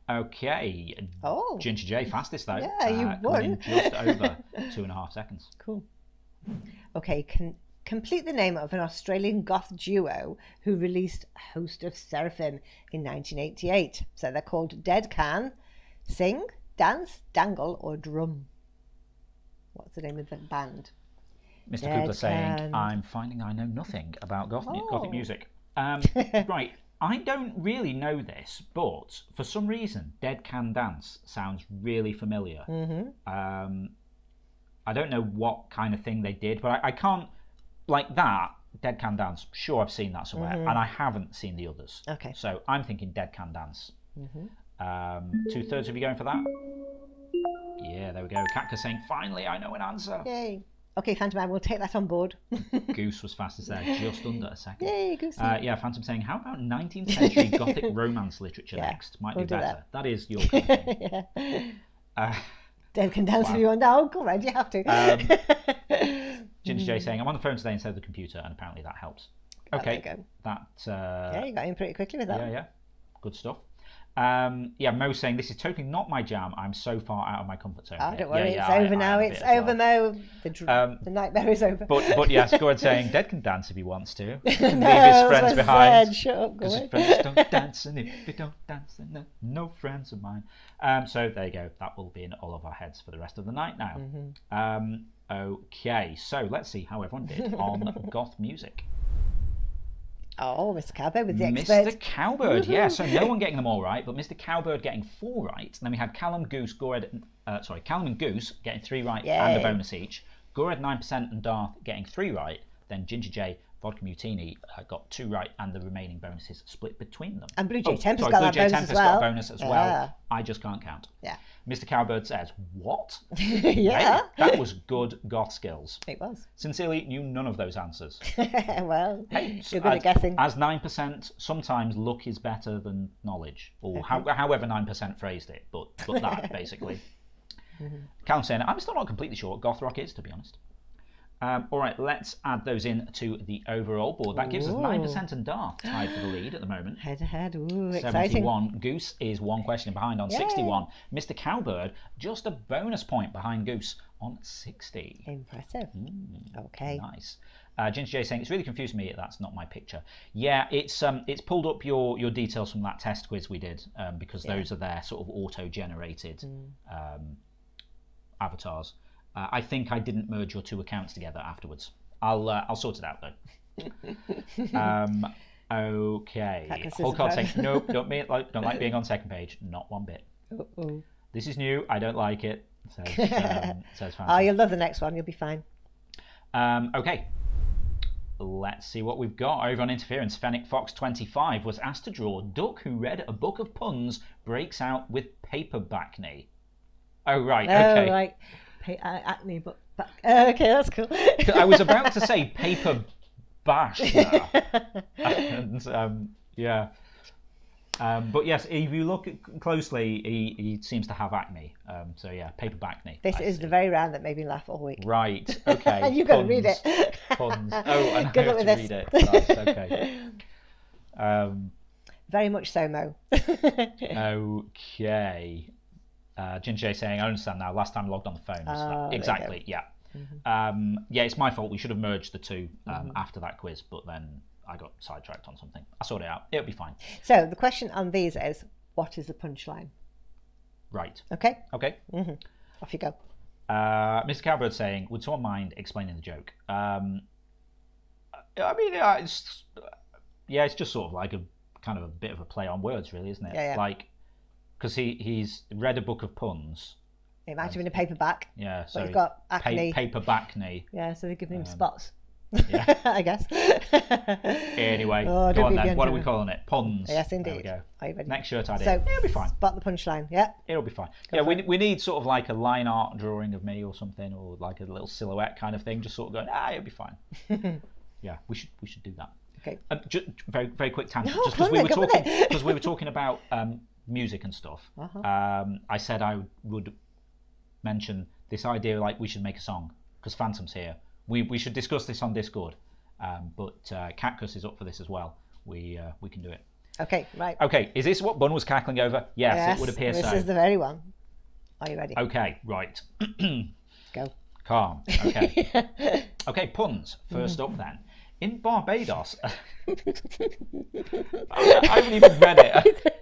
Okay. Oh. Ginger J fastest though. Yeah, you won. Just over 2.5 seconds. Cool. Okay, complete the name of an Australian goth duo who released Host of Seraphim in 1988. So they're called Dead Can, Sing, Dance, Dangle or Drum. What's the name of the band? Mr. Coogler saying, I'm finding I know nothing about gothic music. Right, I don't really know this, but for some reason, Dead Can Dance sounds really familiar. I don't know what kind of thing they did, but I can't, like that, Dead Can Dance, sure I've seen that somewhere, and I haven't seen the others. Okay. So I'm thinking Dead Can Dance. 2/3 of you going for that? Yeah, there we go. Katka saying, finally, I know an answer. Yay. Okay, Phantom Man, we'll take that on board. Goose was fastest there, just under a second. Yay, Goose. Yeah, Phantom saying, how about 19th century Gothic romance literature next? Might be better. That is your kind of thing. Dead Can Dance if you want. No, go ahead, you have to. Ginger J saying, I'm on the phone today instead of the computer, and apparently that helps. Okay, there you go. That. Yeah, you got in pretty quickly with that. Yeah, good stuff. Yeah, Mo saying this is totally not my jam. I'm so far out of my comfort zone. Oh, don't worry, it's over now. It's over, Mo. The nightmare is over. But yes, go ahead saying Dead can dance if he wants to. He can leave his friends behind. Shut up, go his friends don't dance, and if you don't dance, then no friends of mine. So there you go. That will be in all of our heads for the rest of the night now. Okay, so let's see how everyone did on goth music. Oh, Mr. Cowbird was the expert. Mr. Cowbird, yeah. So no one getting them all right, but Mr. Cowbird getting 4 right. And then we had Callum, Goose, Callum and Goose getting 3 right and a bonus each. Gored 9% and Darth getting 3 right. Then Ginger J, Vodka Mutiny got 2 right, and the remaining bonuses split between them. And Blue Jay Tempest got that bonus as well. got a bonus as well. I just can't count. Yeah. Mr. Cowbird says, what? Yeah. Hey, that was good goth skills. It was. Sincerely, knew none of those answers. Well, hey, you're good at guessing. As 9%, sometimes luck is better than knowledge. Or however 9% phrased it, but that, basically. Callum saying, I'm still not completely sure what goth rock is, to be honest. All right, let's add those in to the overall board. That gives us 9% and Darth tied for the lead at the moment. Head to head. Ooh, 71. exciting. Goose is one question behind on 61. Mr. Cowbird, just a bonus point behind Goose on 60. Impressive. Okay. Nice. Ginger J saying, it's really confusing me. That's not my picture. Yeah, it's pulled up your details from that test quiz we did because those are their sort of auto-generated avatars. I think I didn't merge your two accounts together afterwards. I'll sort it out though. Okay. Whole card saying, nope, don't like being on second page. Not one bit. Uh-oh. This is new. I don't like it. Says Fancy. Oh, you'll love the next one. You'll be fine. Okay. Let's see what we've got. Over on Interference, Fennec Fox 25 was asked to draw Duck who read a book of puns breaks out with paperback knee. Oh, right. Okay. Oh, right. Acne, but okay, that's cool. I was about to say paper bash there. And, yeah. But yes, if you look closely, he seems to have acne. So yeah, paperback knee. This is the very round that made me laugh all week. Right. Okay. And you've got to read it. Puns. Oh, and I have to read it. Right, okay. Very much so, Mo. Okay. Ginger saying, I understand now. Last time I logged on the phone. Exactly. Yeah. Yeah, it's my fault. We should have merged the two after that quiz, but then I got sidetracked on something. I sorted it out. It'll be fine. So the question on these is, what is the punchline? Right. Okay. Okay. Off you go. Mr. Cowbird saying, would someone mind explaining the joke? I mean, it's just sort of like a kind of a bit of a play on words, really, isn't it? Yeah. Like, because he's read a book of puns. It might have been a paperback. Yeah, so but he's got acne. Paperback knee. Yeah, so they're giving him spots. Yeah. I guess. Anyway, go on then. What are we calling it? Puns. Yes, indeed. There we go. Are you ready? Next shirt idea. So, it'll be fine. Spot the punchline. Yeah. It'll be fine. We need sort of like a line art drawing of me or something, or like a little silhouette kind of thing, just sort of going, it'll be fine. Yeah, we should do that. Okay. Just very very quick tangent. No, just because we were talking about music and stuff. I said I would mention this idea, like we should make a song because Phantom's here. We should discuss this on Discord, but Cactus is up for this as well. We can do it. Okay, right. Okay, is this what Bun was cackling over? Yes, it would appear this so. This is the very one. Are you ready? Okay, right. Go. Calm. Okay. Okay, puns. First up then. In Barbados... I haven't even read it.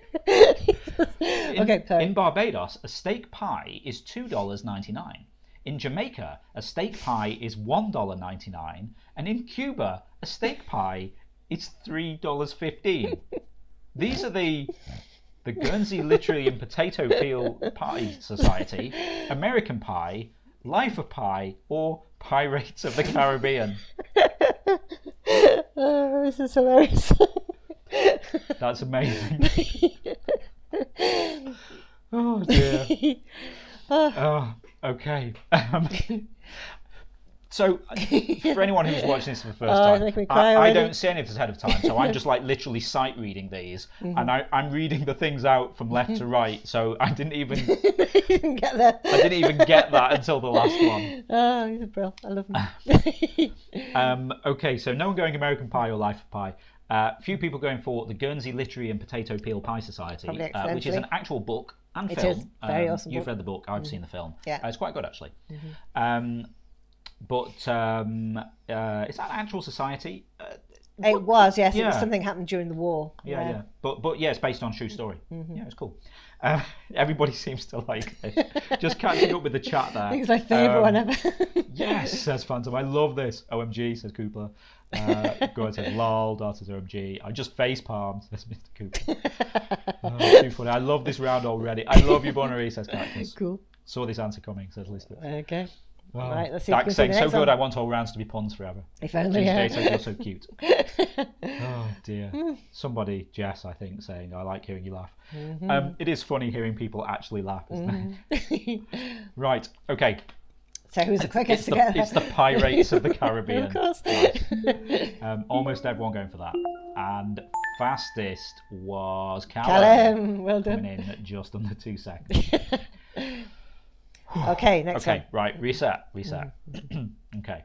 Okay, sorry. In Barbados, a steak pie is $2.99. In Jamaica, a steak pie is $1.99. And in Cuba, a steak pie is $3.15. These are the Guernsey Literary and Potato Peel Pie Society, American Pie, Life of Pie, or Pirates of the Caribbean. Oh, this is hilarious. That's amazing. Oh dear. Oh, okay. So, for anyone who's watching this for the first time, I don't see any of this ahead of time, so I'm just like literally sight reading these, and I'm reading the things out from left to right, so I didn't even get that. I didn't even get that until the last one. Oh, he's a brill. I love him. Okay, so no one going American Pie or Life of Pie. Few people going for the Guernsey Literary and Potato Peel Pie Society, which is an actual book and film. It is. Very awesome You've book. read the book, I've seen the film. Yeah. It's quite good, actually. But is that an actual society? It was, yes. Yeah. It was something happened during the war. Yeah. But yeah, it's based on true story. Yeah, it's cool. Everybody seems to like it. Just catching up with the chat there. I think it's my favourite one ever. Yes, says Phantom. I love this. OMG, says Cooper. Gordon says lol. Dart says OMG. I just face palm, says Mr. Cooper. Too funny. I love this round already. I love you, Bonnery, says Cactus. Cool. Saw this answer coming, says Lisbeth. Okay. Oh, right, let's see. Dax saying, so good, I want all rounds to be puns forever. If only, yeah. You're so cute. Oh, dear. Somebody, Jess, I think, saying, I like hearing you laugh. It is funny hearing people actually laugh, isn't it? Right, okay. So who's the quickest to get It's the Pirates of the Caribbean. Of course. Right. Almost everyone going for that. And fastest was Callum. Callum, well done. Coming in at just under 2 seconds. Okay, next one. Okay, right, reset. Okay.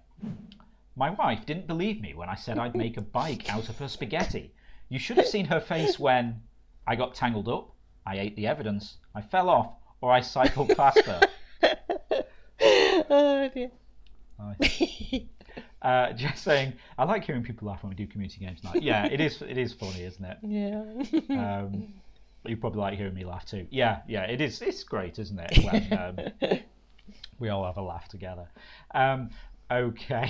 My wife didn't believe me when I said I'd make a bike out of her spaghetti. You should have seen her face when I got tangled up, I ate the evidence, I fell off, or I cycled past her. Oh dear. Nice. Just saying, I like hearing people laugh when we do community games night. Yeah, it is funny, isn't it? Yeah. You probably like hearing me laugh too. Yeah, it is. It's great, isn't it? When we all have a laugh together. Okay.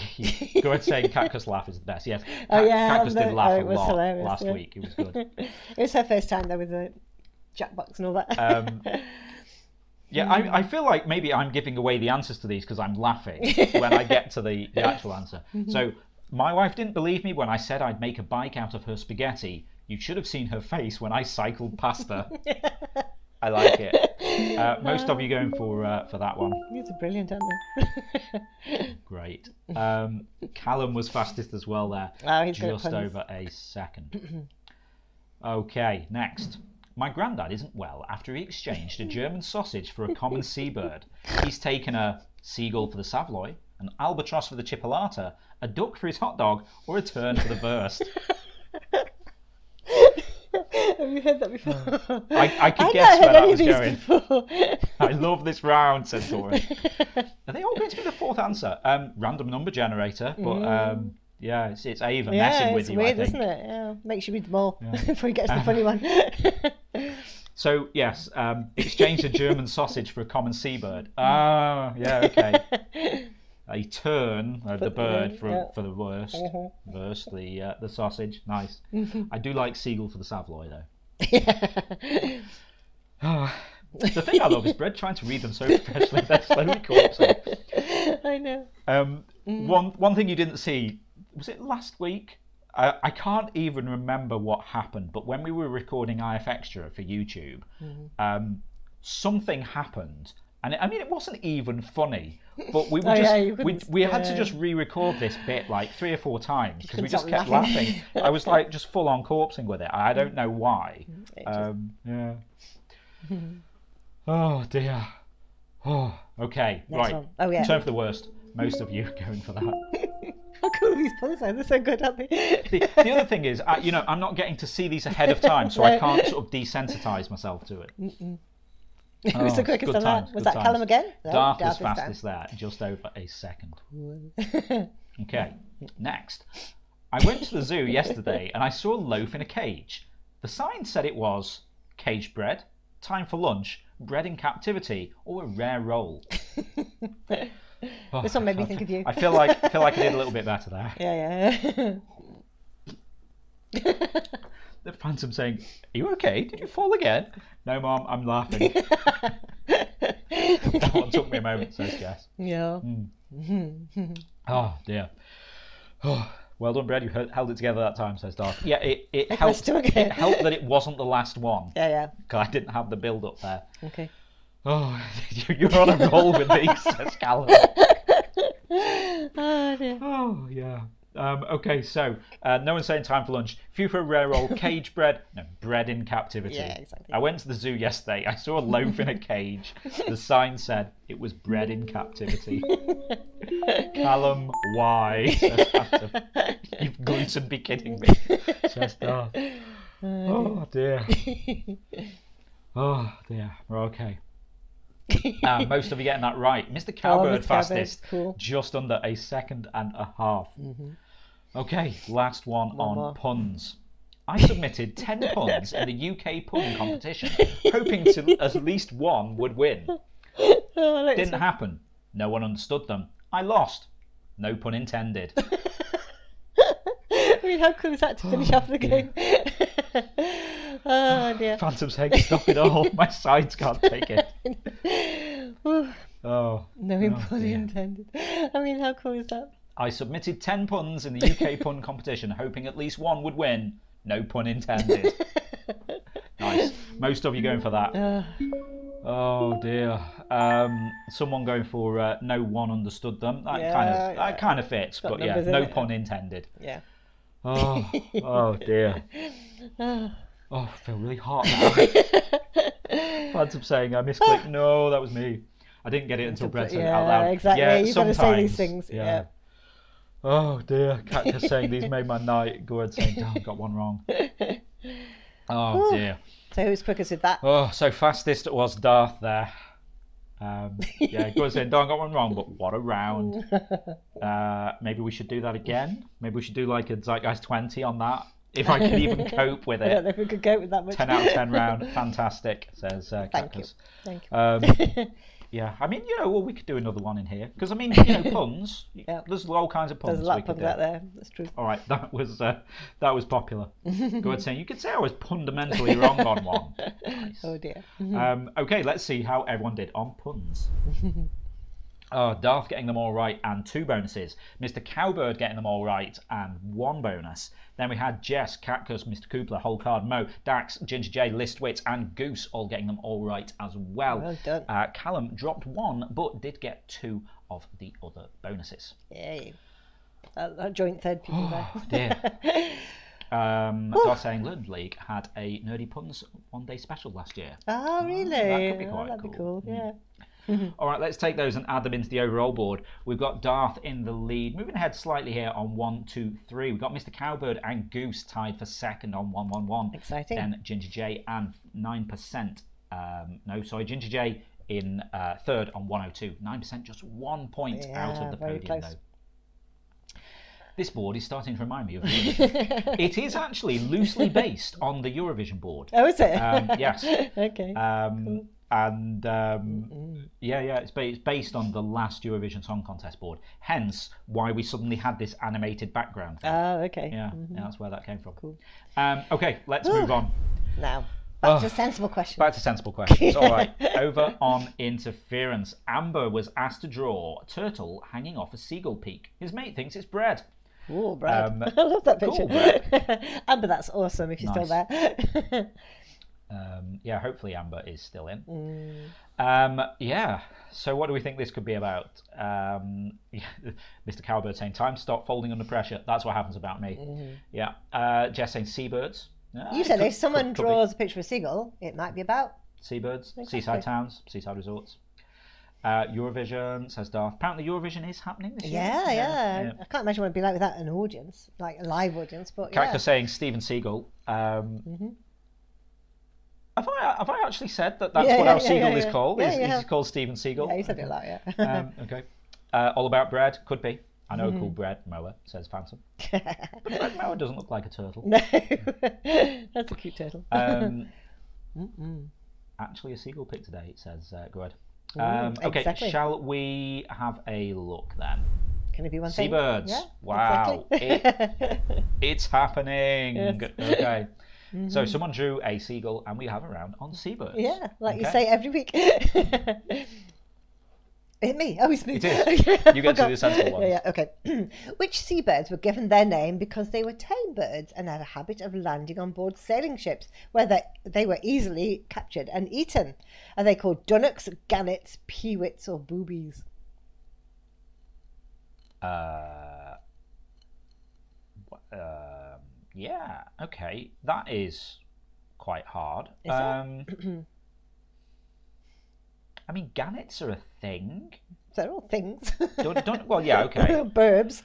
Go ahead saying Cactus laugh is the best. Yes. Cactus did laugh a lot last week. It was good. It was her first time though with the Jackbox and all that. Yeah, I feel like maybe I'm giving away the answers to these because I'm laughing when I get to the actual answer. So, my wife didn't believe me when I said I'd make a bike out of her spaghetti. You should have seen her face when I cycled past her. I like it. Most of you going for that one. These are brilliant, aren't they? Great. Callum was fastest as well there. Oh, he's just over a second. Okay, next. My granddad isn't well after he exchanged a German sausage for a common seabird. He's taken a seagull for the Savoy, an albatross for the chipolata, a duck for his hot dog, or a tern for the Wurst. Have you heard that before? I could guess where that was going. I love this round, said Tora. Are they all going to be the fourth answer? Random number generator, but yeah, it's Ava messing with you. Yeah, it's weird, I think. isn't it? Yeah, makes you read them all before you get to the funny one. So yes, exchange a German sausage for a common seabird. Ah, yeah, okay. A tern, the bird for the Wurst. Wurst, the sausage. Nice. I do like seagull for the Savoy though. The thing I love is Brett trying to read them so professionally. They're slowly corpsing. I know. One thing you didn't see, was it last week? I can't even remember what happened, but when we were recording IF Extra for YouTube, something happened. And it wasn't even funny, but we were we had to just re-record this bit like 3 or 4 times because we just kept laughing. I was like just full on corpsing with it. I don't know why. Yeah. Oh dear. Oh, okay. Next right. One. Oh yeah. Turn for the Worst. Most of you are going for that. How cool are these puns are? They're so good, aren't they? The other thing is, I'm not getting to see these ahead of time, so I can't sort of desensitize myself to it. It was the quickest of that. Was that Callum again? No, Darth was fastest there, just over a second. Okay, next. I went to the zoo yesterday and I saw a loaf in a cage. The sign said it was caged bread, time for lunch, bread in captivity, or a rare roll. This one made me think of you. I feel like I did a little bit better there. Yeah. The Phantom saying, "Are you okay? Did you fall again?" No, Mom, I'm laughing. That one took me a moment, says Jess. Yeah. Oh dear. Oh, well done, Brad. You held it together that time, says Darth. Yeah, it helped. It helped that it wasn't the last one. Yeah. Because I didn't have the build up there. Okay. Oh, you're on a roll with these, says Callum. Oh dear. Oh yeah. Okay, so no one's saying time for lunch. Few for a rare roll, cage bread. No, bread in captivity. Yeah, exactly. I went to the zoo yesterday. I saw a loaf in a cage. The sign said it was bread in captivity. Callum, why? You've got to be kidding me. Says Darth. Oh dear. Oh dear. We're okay. Most of you getting that right. Mr. Cowbird fastest. Cool. Just under a second and a half. Okay, last one on more. Puns. I submitted 10 puns in the UK pun competition, hoping to at least one would win. Didn't happen. No one understood them. I lost. No pun intended. I mean, how cool is that to finish off the game? Oh dear. Phantom's head, stop it all. My sides can't take it. Oh. No pun intended. I mean, how cool is that? I submitted 10 puns in the UK pun competition, hoping at least one would win. No pun intended. Nice. Most of you going for that. Oh dear. Someone going for no one understood them. That kind of fits, but yeah, no pun intended. Yeah. Oh dear. Oh, I feel really hot now. Phantom saying I misclicked. No, that was me. I didn't get it until Brett said it out loud. Exactly. You've got to say these things. Yeah. Oh dear, Cactus saying these made my night. Good saying, oh, got one wrong. Oh dear. So who's quickest with that? Oh, so fastest was Darth there. Yeah, good saying, Don got one wrong, but what a round. Maybe we should do that again. Maybe we should do like a Zeitgeist 20 on that. If I could even cope with it. I don't know if we could cope with that much. 10 out of 10 round. Fantastic, says Cactus. Thank you. Yeah, I mean, well, we could do another one in here. Because, I mean, puns. There's all kinds of puns. There's a lot of puns out there. That's true. All right, that was popular. Go ahead, saying you could say I was fundamentally wrong on one. Nice. Oh, dear. Okay, let's see how everyone did on puns. Darth getting them all right and 2 bonuses. Mr. Cowbird getting them all right and 1 bonus. Then we had Jess, Catcus, Mr. Coopler, Whole Card, Mo, Dax, Ginger J, Listwitz and Goose all getting them all right as well. Well done. Callum dropped 1 but did get 2 of the other bonuses. Yay. A joint third people there. Dear. Darth saying Learned League had a Nerdy Puns one-day special last year. Oh, really? That could be quite that'd cool. Be cool. Yeah. All right, let's take those and add them into the overall board. We've got Darth in the lead, moving ahead slightly here on 1, 2, 3. We've got Mr. Cowbird and Goose tied for second on 1, 1, 1. Exciting. Then Ginger J and 9%. Ginger J in third on 102. 9%, just 1 point out of the podium, though. This board is starting to remind me of Eurovision. It is actually loosely based on the Eurovision board. Oh, is it? Yes. Okay. Cool. And it's based on the last Eurovision Song Contest board. Hence, why we suddenly had this animated background thing. Oh, okay. Yeah, that's where that came from. Cool. Okay, let's move on. Now, back to sensible questions. Back to sensible questions. All right. Over on interference, Amber was asked to draw a turtle hanging off a seagull peak. His mate thinks it's bread. Oh, bread. I love that picture. Cool, bread. Amber, that's awesome if you're still there. Hopefully Amber is still in. So what do we think this could be about? Mr. Cowbird saying, time to stop folding under pressure. That's what happens about me. Yeah. Jess saying, seabirds. You said if someone draws a picture of a seagull, it might be about seabirds, seaside towns, seaside resorts. Eurovision, says Darth. Apparently Eurovision is happening this year. Yeah. I can't imagine what it'd be like without an audience, like a live audience. But Character saying Steven Seagal. Have I actually said that's what our seagull is called? He's called Steven Seagal? Yeah, you said it a lot, yeah. Okay. All about bread? Could be. I know a cool bread mower, says Phantom. But bread mower doesn't look like a turtle. No. That's a cute turtle. Actually a seagull pic today, it says. Go ahead. Okay, exactly. Shall we have a look then? Can it be one thing? Seabirds. Yeah, wow. Exactly. It's happening. Yes. Okay. So Mm-hmm. someone drew a seagull and we have a round on seabirds. Yeah, like you say every week. It's me. Oh, it's me. It is. You get to do the sensible ones. Yeah, okay. Which seabirds were given their name because they were tame birds and had a habit of landing on board sailing ships where they were easily captured and eaten? Are they called dunnocks, gannets, peewits, or boobies? Yeah, okay. That is quite hard. Is it? I mean, gannets are a thing. They're all things. Well, yeah, okay. Burbs.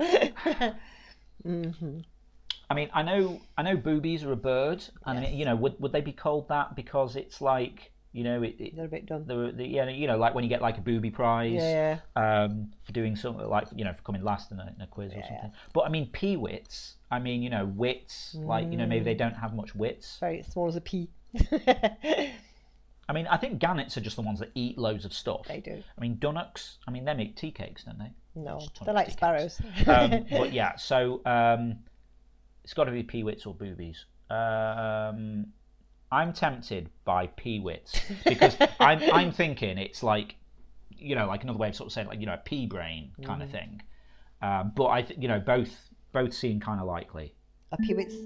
I mean, I know boobies are a bird, and yes. I mean, would they be called that because it's like, they're a bit dumb. Like when you get like a booby prize, for doing something like, for coming last in a quiz or something. Yeah. But I mean, peewits. I mean, wits. Like, maybe they don't have much wits. Very small as a pea. I mean, I think gannets are just the ones that eat loads of stuff. They do. I mean, dunnocks. I mean, they make tea cakes, don't they? No, they're like sparrows. But yeah, so it's got to be peewits or boobies. I'm tempted by peewits because I'm thinking it's like, like another way of sort of saying like, a pea brain kind of thing. But I think both seem kind of likely. Are peewits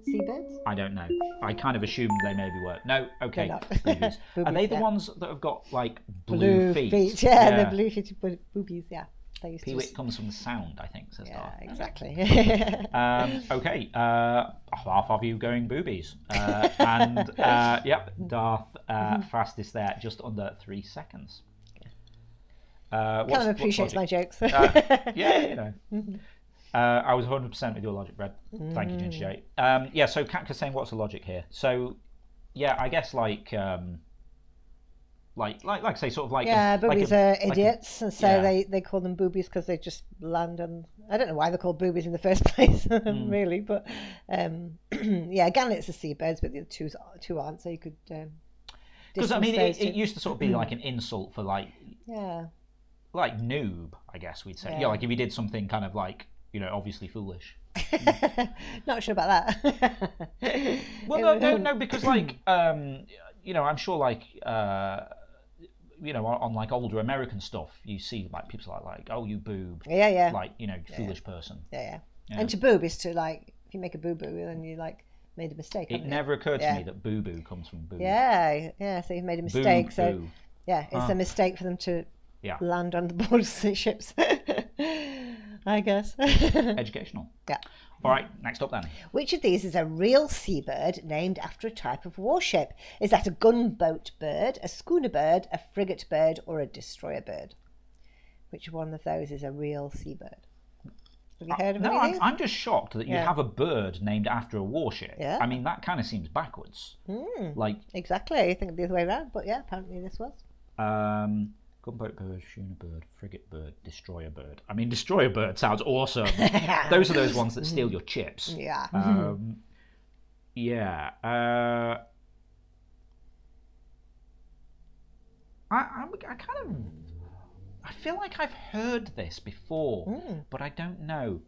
seabirds? I don't know. I kind of assumed they maybe were. No, okay. Boobies. Are they the ones that have got like blue feet? Yeah, the blue feet boobies. Yeah. Peewit comes from the sound, I think. Says Darth. Exactly. Okay. Half of you going boobies, and yep, Darth fastest there, just under 3 seconds. Kind of appreciates my jokes. Yeah, I was 100% with your logic, Brad. Thank you, Ginger J. Yeah, so Katka's saying, what's the logic here? So, yeah, I guess like say, sort of like... Yeah, boobies are idiots, and so yeah. they call them boobies because they just land on... I don't know why they're called boobies in the first place, really, but yeah, gannets are seabirds, but the other two aren't, so you could... Because, I mean, it used to sort of be like an insult for like... Yeah. Like noob, I guess we'd say. Yeah, like if you did something kind of like, obviously foolish. Not sure about that. Well, no, because like, I'm sure like, on like older American stuff, you see like people like, oh, you boob. Yeah. Like, foolish person. Yeah. And to boob is to like, if you make a boo-boo, then you like made a mistake. It never occurred to me that boo-boo comes from boob. Yeah. So you've made a mistake. Boo, so boo. Yeah, it's a mistake for them to land on the board of ships. I guess. Educational. Yeah. All right, next up then. Which of these is a real seabird named after a type of warship? Is that a gunboat bird, a schooner bird, a frigate bird, or a destroyer bird? Which one of those is a real seabird? Have you heard of any of these? I'm just shocked that you have a bird named after a warship. Yeah. I mean, that kind of seems backwards. Like exactly. I think the other way around, but yeah, apparently this was. Gunboat bird, schooner bird, frigate bird, destroyer bird. I mean, destroyer bird sounds awesome. Those are those ones that steal your chips. Yeah. Yeah. I kind of... I feel like I've heard this before, but I don't know.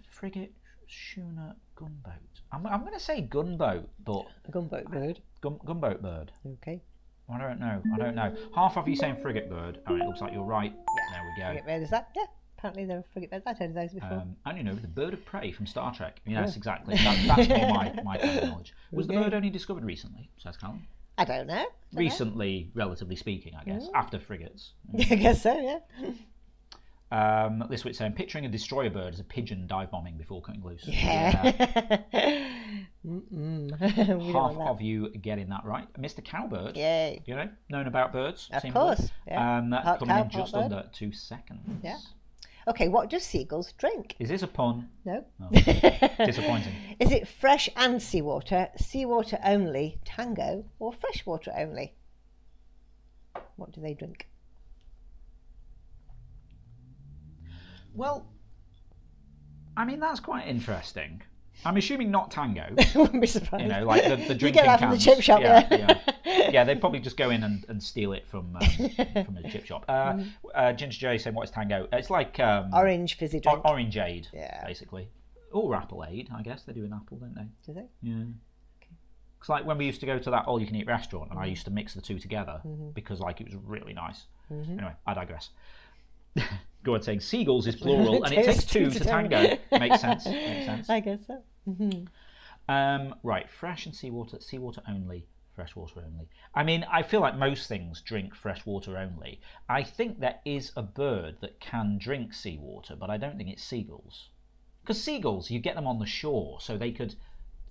Frigate, schooner, gunboat. I'm going to say gunboat, but... Gunboat bird. Gunboat bird. Okay. I don't know. Half of you saying frigate bird. Oh, it looks like you're right. Yeah. There we go. Frigate bird, is that? Yeah. Apparently they're frigate birds. I've heard of those before. I don't know, the bird of prey from Star Trek. Yes, exactly. That's more my kind of knowledge. Was the bird only discovered recently, says Callum? I don't know. Recently, relatively speaking, I guess, after frigates. I guess so, yeah. This week's saying, picturing a destroyer bird as a pigeon dive bombing before cutting loose. Yeah. Half of you getting that right. Mr. Cowbird, yay. Known about birds. Of course. Yeah. Coming in just under 2 seconds. Yeah. Okay, what do seagulls drink? Is this a pun? No. Oh. Disappointing. Is it fresh and seawater only, tango, or freshwater only? What do they drink? Well, I mean, that's quite interesting. I'm assuming not tango. Wouldn't be surprised. Like the drinking you get that cans. from the chip shop, Yeah, they'd probably just go in and steal it from a chip shop. Ginger J saying, what is tango? It's like... orange fizzy drink. Orangeade, basically. Or Appleade, I guess. They do an apple, don't they? Do they? Yeah. Because like when we used to go to that all-you-can-eat restaurant, and I used to mix the two together because like it was really nice. Anyway, I digress. Go on saying seagulls is plural, and it takes two to tango. Makes sense. I guess so. Right, fresh and seawater only, freshwater only. I mean, I feel like most things drink freshwater only. I think there is a bird that can drink seawater, but I don't think it's seagulls. Because seagulls, you get them on the shore, so they could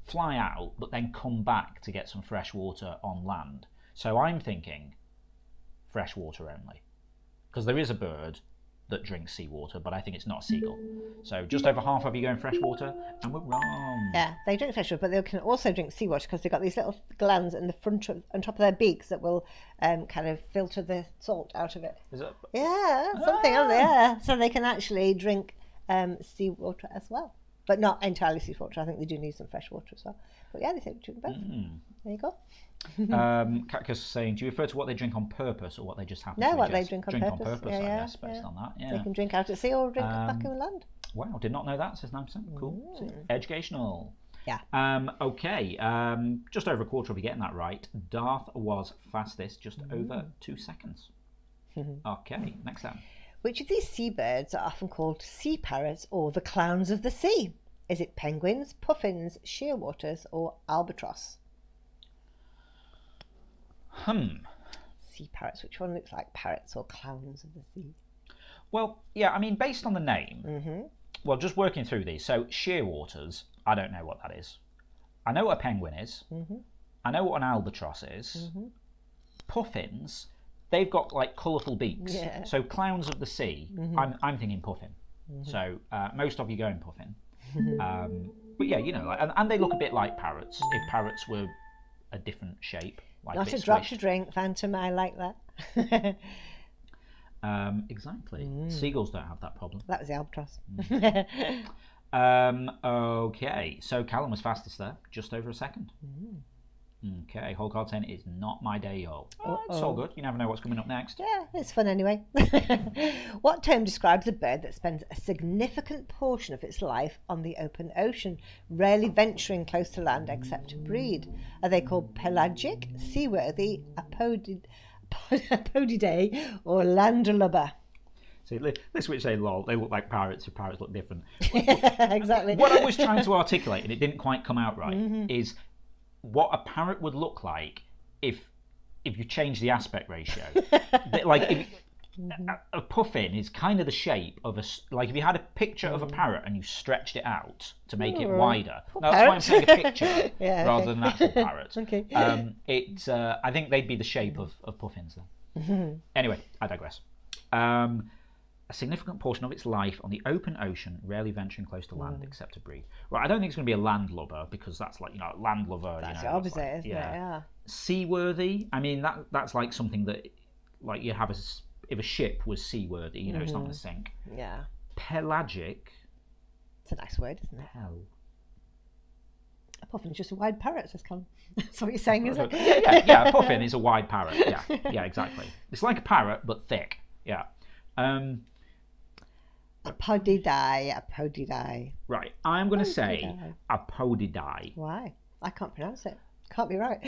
fly out, but then come back to get some fresh water on land. So I'm thinking freshwater only. Because there is a bird that drinks seawater, but I think it's not a seagull. So just over half of you going freshwater, and we're wrong. Yeah, they drink freshwater, but they can also drink seawater because they've got these little glands in the front on top of their beaks that will kind of filter the salt out of it. Is it? Yeah, something else. Yeah, so they can actually drink seawater as well, but not entirely seawater. I think they do need some fresh water as well. But yeah, they say drink both. There you go. Katka's saying, do you refer to what they drink on purpose or what they just happen to what ingest? they drink on purpose. I guess, based on that. Yeah. They can drink out at sea or drink back in land. Wow, did not know that, says 9%. Cool. Educational. Yeah. Okay, just over a quarter of you getting that right. Darth was fastest, just over 2 seconds. Okay, next time. Which of these seabirds are often called sea parrots or the clowns of the sea? Is it penguins, puffins, shearwaters, or albatross? Sea parrots. Which one looks like parrots or clowns of the sea? Well, yeah, I mean, based on the name, well, just working through these. So, shearwaters, I don't know what that is. I know what a penguin is. I know what an albatross is. Puffins, they've got like colourful beaks. Yeah. So, clowns of the sea, I'm thinking puffin. So most of you go in puffin. But yeah, you know, like, and they look a bit like parrots. If parrots were a different shape, like not a drop to drink, Phantom. I like that. Exactly. Seagulls don't have that problem. That was the albatross. Okay, so Callum was fastest there, just over a second. Okay, whole card 10 is not my day, y'all. It's all good. You never know what's coming up next. Yeah, it's fun anyway. What term describes a bird that spends a significant portion of its life on the open ocean, rarely venturing close to land except to breed? Are they called pelagic, seaworthy, apodidae, or landlubber? See, this which say lol, they look like parrots, if parrots look different. Exactly. What I was trying to articulate, and it didn't quite come out right, is what a parrot would look like if you change the aspect ratio. Like, a puffin is kind of the shape of like if you had a picture of a parrot and you stretched it out to make it wider. Now, that's why I'm saying a picture rather than an actual parrot. Okay. I think they'd be the shape of puffins then. Anyway, I digress. A significant portion of its life on the open ocean, rarely venturing close to land except to breed. Right, I don't think it's going to be a landlubber because that's like, landlubber. That's the opposite, like, isn't it? Yeah. Seaworthy. I mean, that's like something that, like, you have if a ship was seaworthy, it's not going to sink. Yeah. Pelagic. It's a nice word, isn't it? A puffin is just a wide parrot, says Colin. That's what you're saying, isn't it? Yeah. A puffin is a wide parrot. Yeah, exactly. It's like a parrot but thick. Yeah. Apodidae. Right, I'm going to say apodidae. Why? I can't pronounce it. Can't be right.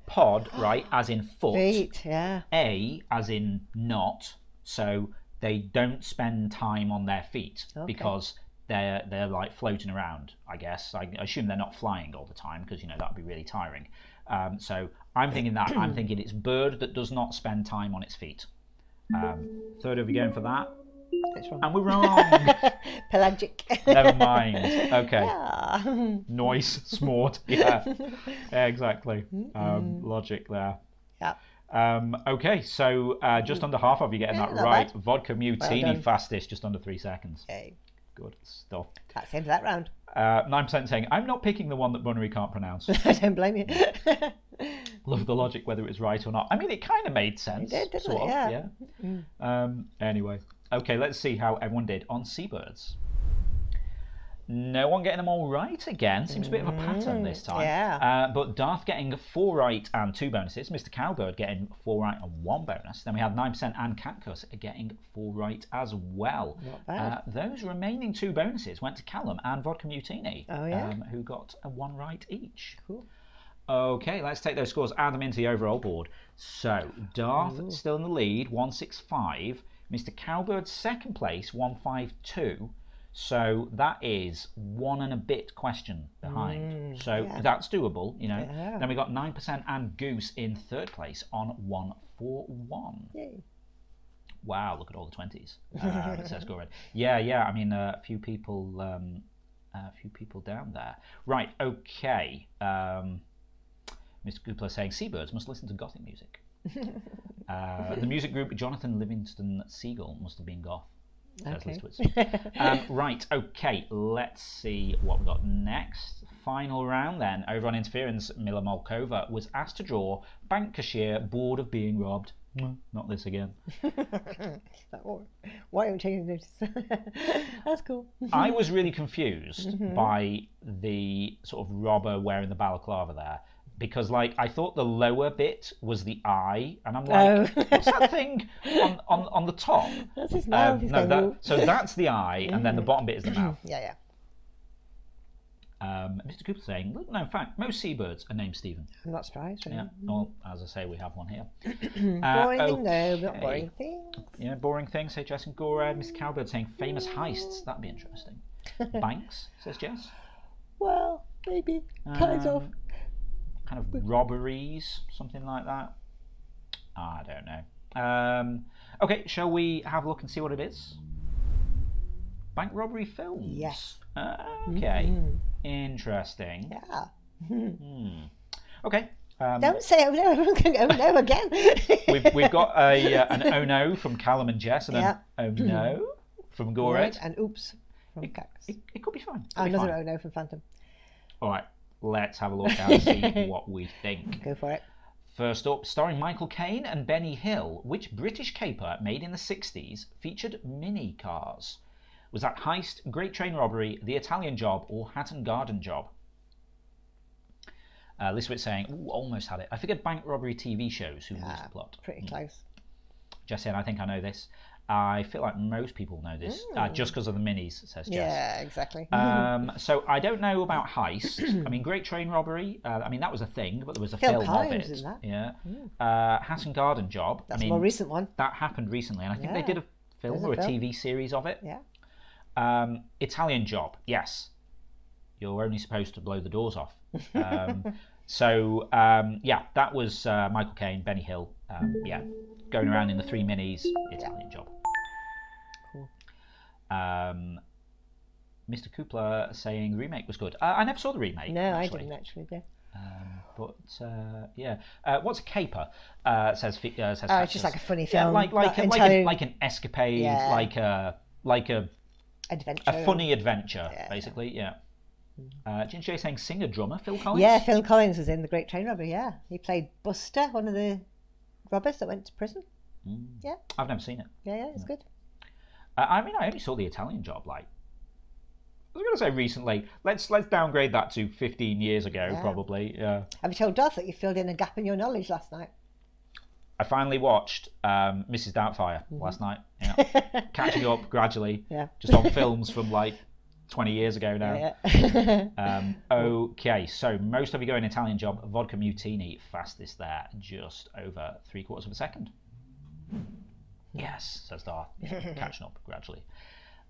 Pod, right, as in foot. Feet, yeah. A, as in not. So they don't spend time on their feet because they're like floating around, I guess. I assume they're not flying all the time because, that would be really tiring. So I'm thinking that. I'm thinking it's bird that does not spend time on its feet. Third of you going for that? It's wrong. And we're wrong. Pelagic. Never mind. Okay. Yeah. Noise, smart. Yeah, exactly. Logic there. Yeah. Okay, so just under half of you getting that right. Bad. Vodka Mutiny fastest, just under 3 seconds. Okay. Good stuff. That's the end of that round. 9% saying, I'm not picking the one that Bunnery can't pronounce. I don't blame you. Love the logic, whether it was right or not. I mean, it kind of made sense. It did, didn't it? Yeah. Anyway. Okay, let's see how everyone did on seabirds. No one getting them all right again. Seems a bit of a pattern this time. Yeah. But Darth getting 4 right and 2 bonuses. Mr. Cowbird getting 4 right and 1 bonus. Then we had 9% and Catcuss getting 4 right as well. Not bad. Those remaining 2 bonuses went to Callum and Vodka Mutiny, who got 1 right each. Cool. Okay, let's take those scores, add them into the overall board. So, Darth still in the lead, 165. Mr. Cowbird second place, 152. So that is 1 and a bit question behind. So that's doable, Yeah. Then we got 9% and Goose in third place on 141. Yay. Wow, look at all the 20s. That says score. Yeah. I mean, a few people down there. Right. Okay. Mr. Goopler saying seabirds must listen to gothic music. The music group Jonathan Livingston Seagull must have been goth. Says Listwitz. Right, okay, let's see what we've got next. Final round then. Over on Interference, Mila Molkova was asked to draw bank cashier bored of being robbed. Not this again. Why aren't you taking notice? That's cool. I was really confused by the sort of robber wearing the balaclava there. Because, I thought the lower bit was the eye, and I'm like, what's that thing on the top? That's his mouth. So that's the eye, and then the bottom bit is the mouth. Yeah. Mr. Cooper saying, look, no, in fact, most seabirds are named Stephen. I'm not surprised. Really. Yeah. Well, as I say, we have one here. Boring thing, though, but boring things. Yeah, boring things, say Jess and Gora. Mr. Cowbird saying famous heists. That'd be interesting. Banks, says Jess. Well, maybe. Kind of. Kind of robberies, something like that. I don't know. Okay, shall we have a look and see what it is? Bank robbery films. Yes. Okay. Interesting. Yeah. Okay. Don't say oh no. Everyone can go oh no again. we've got an oh no from Callum and Jess, and an oh no from Gorate. And Oops from Cax. It could be fun. Another Oh No from Phantom. All right, let's have a look and see what we think. Go for it. First up, starring Michael Caine and Benny Hill, which British caper made in the 60s featured mini cars? Was that Heist, Great Train Robbery, The Italian Job, or Hatton Garden Job? Liswitz saying, ooh, almost had it. I figured bank robbery TV shows who lose the plot. Pretty close. Jess saying, I think I know this. I feel like most people know this, just because of the minis, says Jess. Yeah, exactly. So I don't know about Heist. I mean, Great Train Robbery, I mean, that was a thing, but there was a film of it. In that. Yeah. Hatton Garden Job. That's a more recent one. That happened recently, and I think they did a film or a TV series of it. Yeah. Italian Job, yes. You're only supposed to blow the doors off. So, that was Michael Caine, Benny Hill, going around in the 3 minis, Italian Job. Cool. Mr. Kupler saying the remake was good. I never saw the remake. No, actually. I didn't actually. What's a caper? Says it's just like a funny film. Like an escapade, like a adventure. A funny adventure, basically. Yeah. Ginger J saying singer drummer Phil Collins. Yeah, Phil Collins was in the Great Train Robbery. Yeah, he played Buster, one of the robbers that went to prison. Yeah, I've never seen it. Yeah, it's good. I only saw The Italian Job I was going to say recently. Let's downgrade that to 15 years ago, probably. Yeah. Have you told Darth that you filled in a gap in your knowledge last night? I finally watched Mrs. Doubtfire last night. Yeah. Catching up gradually. Yeah. Just on films from 20 years ago now. Yeah. Okay, so most of you go in Italian Job. Vodka Mutiny, fastest there, just over 3/4 of a second. Yes, says Darth. Catching up gradually.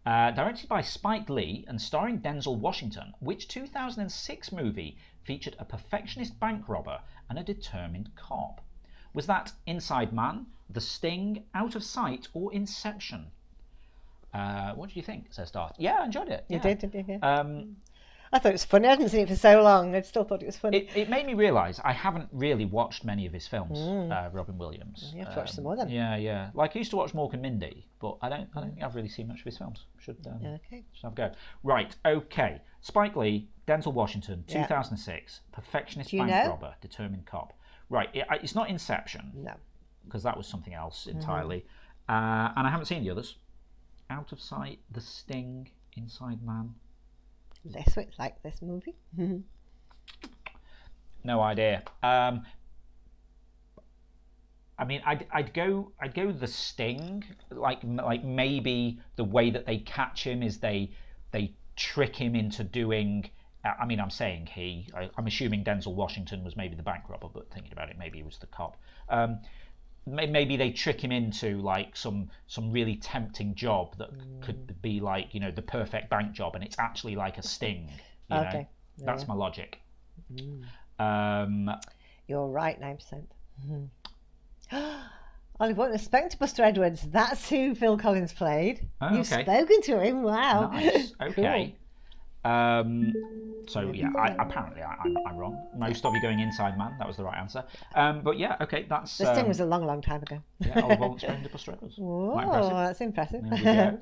Directed by Spike Lee and starring Denzel Washington, which 2006 movie featured a perfectionist bank robber and a determined cop? Was that Inside Man, The Sting, Out of Sight, or Inception? What do you think? Says Darth. Yeah, I enjoyed it. You did, didn't you? I thought it was funny. I hadn't seen it for so long. I still thought it was funny. It made me realise I haven't really watched many of his films, Robin Williams. You have to watch some more then. Yeah. Like I used to watch Mork and Mindy, but I don't think I've really seen much of his films. Should have a go. Right, okay. Spike Lee, Denzel Washington, 2006, perfectionist bank robber, determined cop. Right, it's not Inception. No. Because that was something else entirely. And I haven't seen the others. Out of Sight, The Sting, Inside Man. Leswitz like this movie. No idea. I mean, I'd go The Sting. Like maybe the way that they catch him is they trick him into doing. I mean, I'm saying I'm assuming Denzel Washington was maybe the bank robber, but thinking about it, maybe he was the cop. Maybe they trick him into some really tempting job that could be the perfect bank job, and it's actually like a sting. You know? That's my logic. You're right, 9%. Olive, what respect to Buster Edwards. That's who Phil Collins played. Oh, You've spoken to him. Wow. Nice. Okay. Cool. So yeah, apparently I'm wrong. Most of you going Inside Man. That was the right answer. But yeah, okay, that's. The Sting was a long time ago. Yeah, Olive Waltz going to Buster Edwards. Whoa, that's impressive. There we go.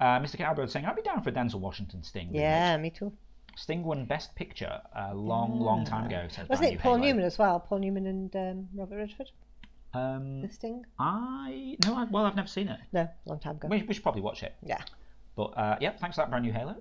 Mr. Cowbird saying, I'd be down for Denzel Washington Sting. Yeah, me too. Sting won Best Picture a long time ago. Wasn't it Paul Newman as well? Paul Newman and Robert Redford? The Sting? I've never seen it. No, long time ago. We should probably watch it. Yeah. But thanks for that brand new Halo.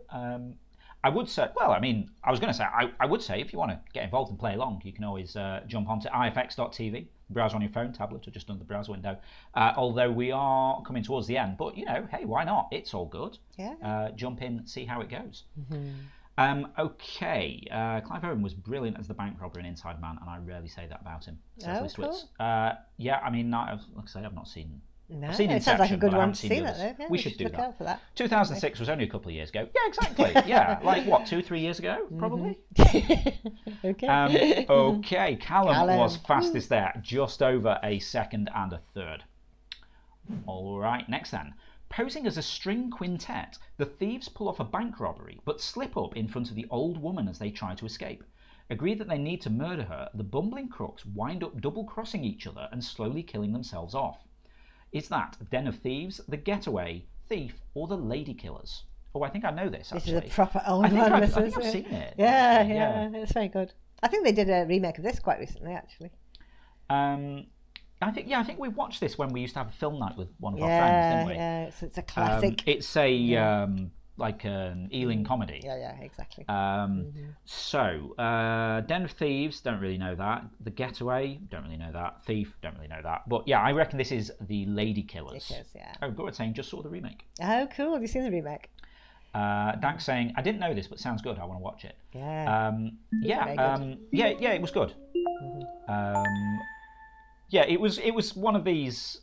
I would say, I was going to say, I would say if you want to get involved and play along, you can always jump onto ifx.tv, browse on your phone, tablet, or just under the browser window. Although we are coming towards the end, but hey, why not? It's all good. Yeah. Jump in, see how it goes. Mm-hmm. Okay. Clive Owen was brilliant as the bank robber in Inside Man, and I rarely say that about him. Says Liz Witz. Yeah, I mean, like I say, I've not seen. No, I've seen it sounds like a good one to see that though. Yeah, we should do look out for that. 2006 was only a couple of years ago. Yeah, exactly. Yeah, like what, 2-3 years ago, probably. Okay. Okay, Callum was fastest there, just over a second and a third. All right, next then. Posing as a string quintet, the thieves pull off a bank robbery, but slip up in front of the old woman as they try to escape. Agree that they need to murder her, the bumbling crooks wind up double-crossing each other and slowly killing themselves off. Is that Den of Thieves, The Getaway, Thief, or The Lady Killers? Oh, I think I know this, actually. This is a proper old one. I think I've seen it. Yeah, it's very good. I think they did a remake of this quite recently, actually. I think we watched this when we used to have a film night with one of our friends, didn't we? Yeah, it's a classic. It's a like an Ealing comedy. Yeah, exactly. So, Den of Thieves, don't really know that. The Getaway, don't really know that. Thief, don't really know that. But yeah, I reckon this is The Lady Killers. It is, yeah. Oh, Gord saying just saw the remake. Oh, cool. Have you seen the remake? Dank saying, I didn't know this, but sounds good. I want to watch it. Yeah. It was good. It was one of these.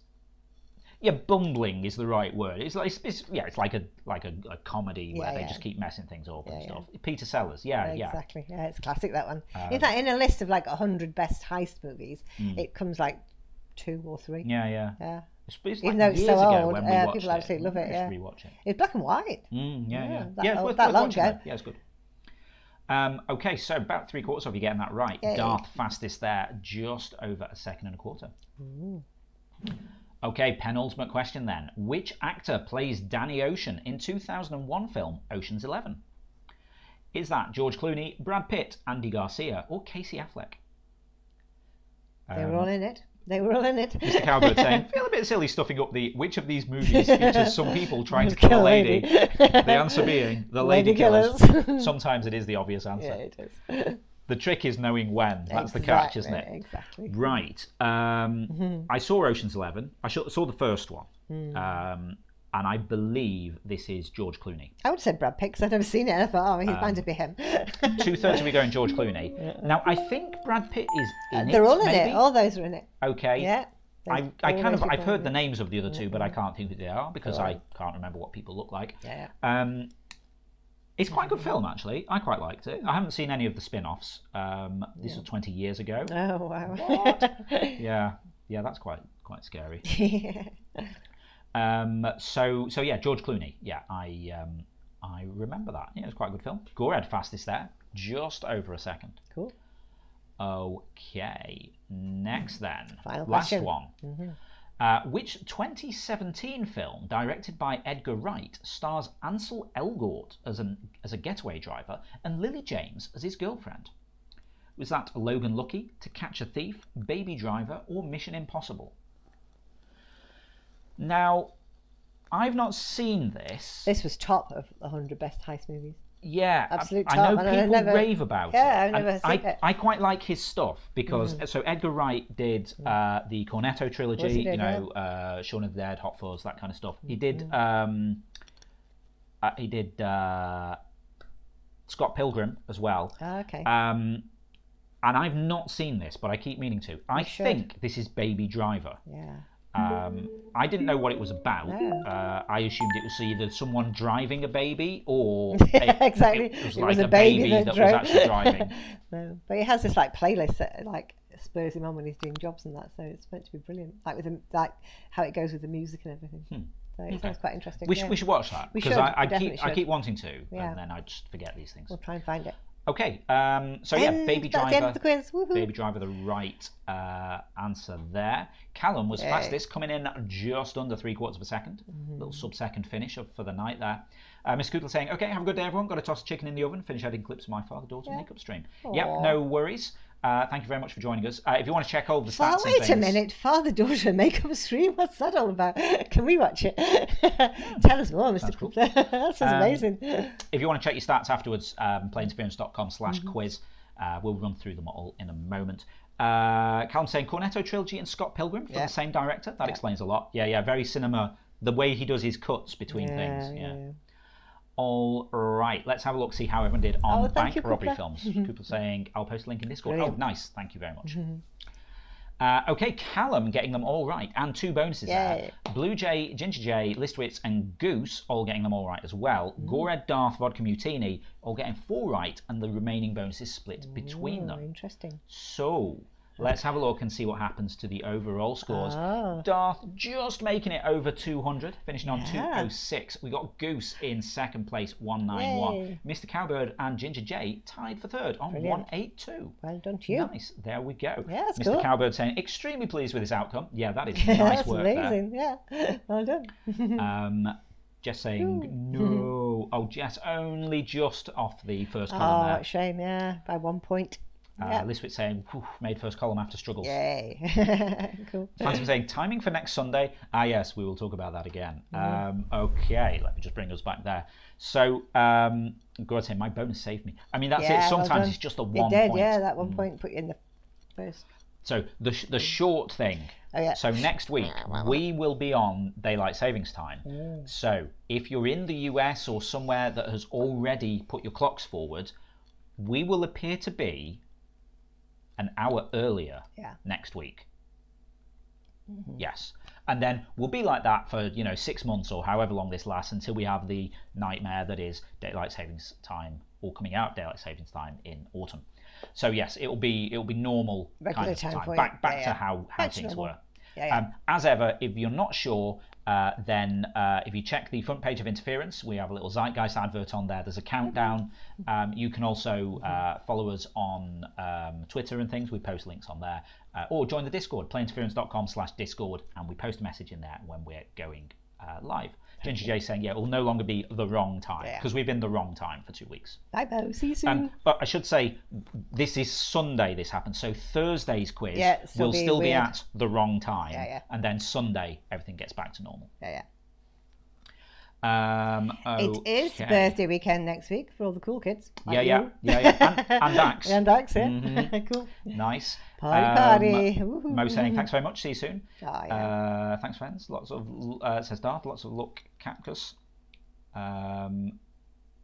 Yeah, bumbling is the right word. It's like a comedy where they just keep messing things up and stuff. Peter Sellers, exactly. Yeah, it's classic, that one. In fact, in a list of like 100 best heist movies, it comes like 2 or 3. Yeah. It's even though it's so old, people absolutely love it. Yeah, rewatch it. It's black and white. It's worth that long watching ago. Yeah, it's good. Okay, so about 3/4 of you getting that right. Yay. Darth fastest there, just over 1.25 seconds. Ooh. Okay, penultimate question then. Which actor plays Danny Ocean in 2001 film Ocean's 11? Is that George Clooney, Brad Pitt, Andy Garcia, or Casey Affleck? They were all in it. Mr. Cowbird saying, feel a bit silly stuffing up which of these movies features some people trying to kill a lady? The answer being The Lady Killers. Sometimes it is the obvious answer. Yeah, it is. The trick is knowing when. That's the catch, isn't it? Exactly. Right. I saw Ocean's 11. I saw the first one. And I believe this is George Clooney. I would have said Brad Pitt because I'd never seen it. And I thought, he's bound to be him. 2/3 of me going George Clooney. Yeah. Now, I think Brad Pitt is in it. They're all in maybe? it. All those are in it. Okay. Yeah. I've heard the names of the other two, but I can't think who they are because I can't remember what people look like. Yeah. It's quite a good film, actually. I quite liked it. I haven't seen any of the spin-offs. This was 20 years ago. Oh, wow. What? Yeah, that's quite scary. So yeah, George Clooney. Yeah, I remember that. Yeah, it was quite a good film. Gorad fastest there, just over 1 second. Cool. Okay, next then. Final last question. one. Which 2017 film, directed by Edgar Wright, stars Ansel Elgort as a getaway driver and Lily James as his girlfriend? Was that Logan Lucky, To Catch a Thief, Baby Driver, or Mission Impossible? Now, I've not seen this. This was top of 100 best heist movies. Yeah, absolute top. I know people rave about it. Yeah, I've never seen it. I quite like his stuff because so Edgar Wright did the Cornetto trilogy, Shaun of the Dead, Hot Fuzz, that kind of stuff. He did Scott Pilgrim as well. Okay. And I've not seen this, but I keep meaning to. I think this is Baby Driver. Yeah. I didn't know what it was about. No. I assumed it was either someone driving a baby or exactly. It was like a baby that was actually driving. No, but he has this like playlist that like spurs him on when he's doing jobs and that. So it's meant to be brilliant. Like with like how it goes with the music and everything. So it sounds quite interesting. We should watch that because I keep wanting to, and then I just forget these things. We'll try and find it. Okay, so yeah, Baby Driver. That's the end of the quiz. Woohoo. Baby Driver, the right answer there. Callum was fastest, coming in just under 3/4 second. Little sub-second finish for the night there. Miss Kootler saying, okay, have a good day, everyone. Got to toss chicken in the oven. Finish editing clips of my father-daughter makeup stream. Aww. Yep, no worries. Thank you very much for joining us. If you want to check all the stats and wait things... a minute, father-daughter makeup stream? What's that all about? Can we watch it? Tell us more, Mr. Cool. That sounds amazing. If you want to check your stats afterwards, playinterference.com/quiz. We'll run through them all in a moment. Callum saying Cornetto trilogy and Scott Pilgrim for the same director. That explains a lot. Yeah, very cinema. The way he does his cuts between things. Yeah. All right, let's have a look, see how everyone did on bank robbery films. People saying, I'll post a link in Discord. Brilliant. Oh, nice. Thank you very much. Okay, Callum getting them all right, and 2 bonuses there. Blue Jay, Ginger Jay, Listwitz, and Goose all getting them all right as well. Gored, Darth, Vodka Mutini all getting 4 right, and the remaining bonuses split between them. Interesting. So, let's have a look and see what happens to the overall scores. Darth just making it over 200, finishing on 206. We got Goose in second place, 191. Yay. Mr. Cowbird and Ginger J tied for third on 182. Well done to you. Nice. There we go. Yeah, that's Mr. cool. Cowbird saying, extremely pleased with this outcome. Yeah, that is nice work amazing. There. Yeah, well done. Jess saying no. Oh, Jess only just off the first column there. Oh, shame, yeah, by 1 point. Liswit saying, made first column after struggles. Yay. Cool. Phantom saying, timing for next Sunday. Yes, we will talk about that again. Okay, let me just bring us back there. So, go say, my bonus saved me. I mean, that's it. Sometimes it's just a 1 point. It did, yeah, that 1 point put you in the first. So, the short thing. Oh, yeah. So, next week, we will be on Daylight Savings Time. So, if you're in the US or somewhere that has already put your clocks forward, we will appear to be an hour earlier next week. Yes. And then we'll be like that for 6 months or however long this lasts until we have the nightmare that is Daylight Savings Time, or coming out Daylight Savings Time in autumn. So yes, it'll be normal regular kind of time. Back to how things were. As ever, if you're not sure, then if you check the front page of Interference, we have a little Zeitgeist advert on there. There's a countdown. You can also follow us on Twitter and things. We post links on there. Or join the Discord, playinterference.com/Discord, and we post a message in there when we're going live. Ginger J saying, it will no longer be the wrong time, because we've been the wrong time for 2 weeks. Bye, Bo. See you soon. But I should say, this is Sunday this happens, so Thursday's quiz will still be at the wrong time, and then Sunday, everything gets back to normal. It is birthday weekend next week for all the cool kids. And Dax. And Dax, cool. Nice. Party. Mo saying, thanks very much, see you soon. Thanks, friends. Lots of, says Darth, lots of luck, Cactus. How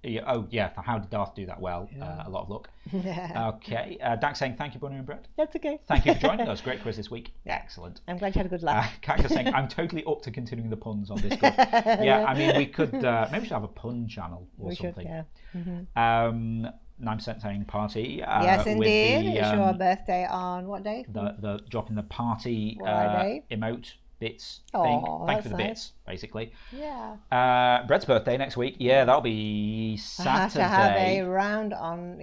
did Darth do that well? A lot of luck. Okay. Dax saying, thank you, Bunny and Bread. That's okay. Thank you for joining us. Great quiz this week. Excellent. I'm glad you had a good laugh. Cactus saying, I'm totally up to continuing the puns on Discord. I mean, we could, maybe we should have a pun channel or something. Should, 9% saying party. Yes, indeed. With the, it's your birthday on what day? The dropping the party emote bits thing. Thank you for the bits, basically. Yeah. Brett's birthday next week. Yeah, that'll be Saturday. I have to have a round on,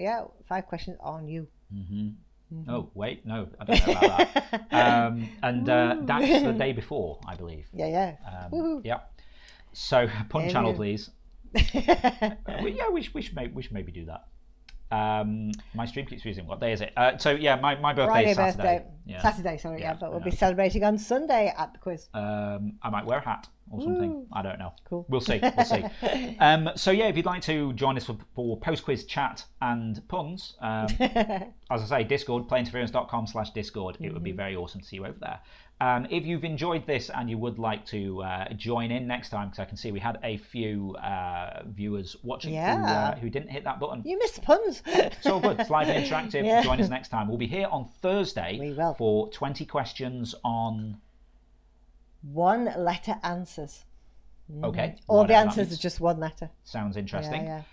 5 questions on you. Oh, wait, no, I don't know about that. And that's the day before, I believe. Yeah. So, pun channel, please. We should maybe do that. My stream keeps freezing. What day is it? My birthday is Saturday. Saturday, sorry, but we'll be celebrating on Sunday at the quiz. I might wear a hat or something. I don't know. Cool. We'll see. If you'd like to join us for post-quiz chat and puns, as I say, Discord, playinterference.com/Discord. It would be very awesome to see you over there. If you've enjoyed this and you would like to join in next time, because I can see we had a few viewers watching who didn't hit that button. You missed puns. It's all good. It's live and interactive. Join us next time. We'll be here on Thursday for 20 questions on 1-letter answers. Okay. All the answers are just 1 letter. Sounds interesting.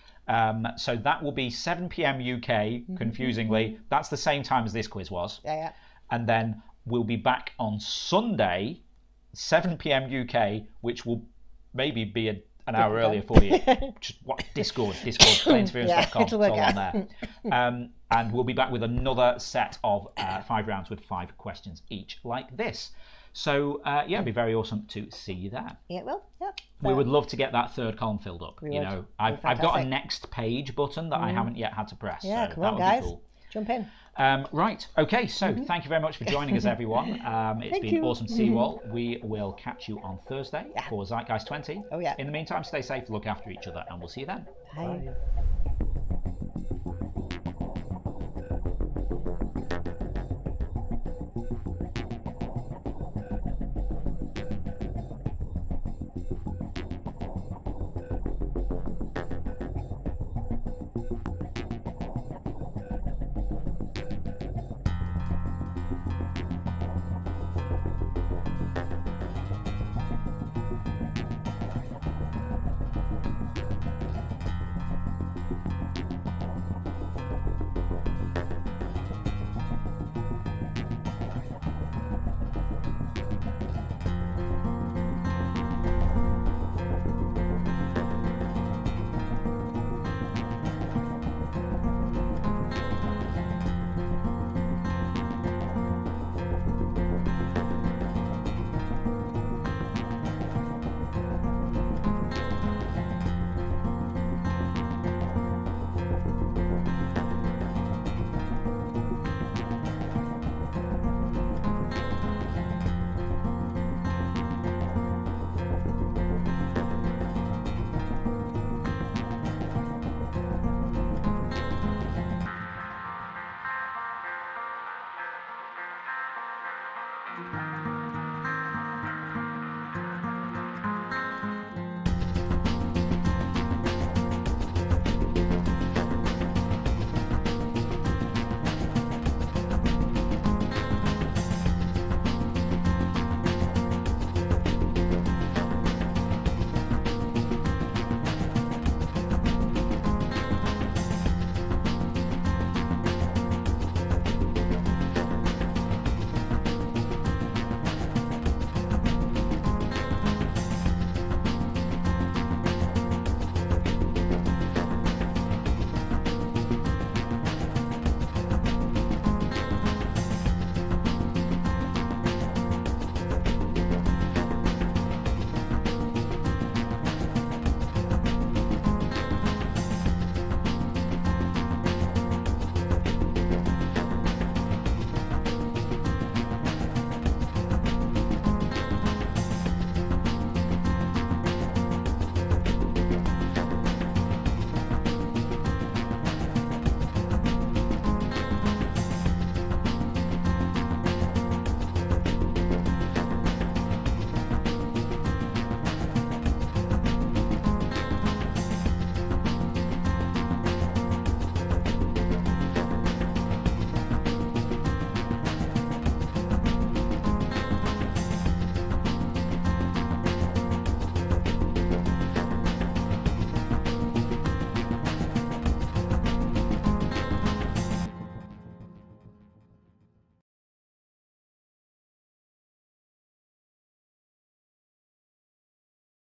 So that will be 7 p.m. UK, confusingly. That's the same time as this quiz was. And then we'll be back on Sunday, 7 p.m. UK, which will maybe be an hour earlier for you. Just Discord, playinterference.com. It's all on there. And we'll be back with another set of 5 rounds with 5 questions each, like this. So it'd be very awesome to see you there. Yeah, well, we would love to get that third column filled up. I've got a next page button that I haven't yet had to press. Yeah, so come on, guys. Cool. Jump in. Right, okay, so thank you very much for joining us, everyone. It's been awesome to see you all. We will catch you on Thursday for Zeitgeist 20. In the meantime, stay safe, look after each other, and we'll see you then. Bye.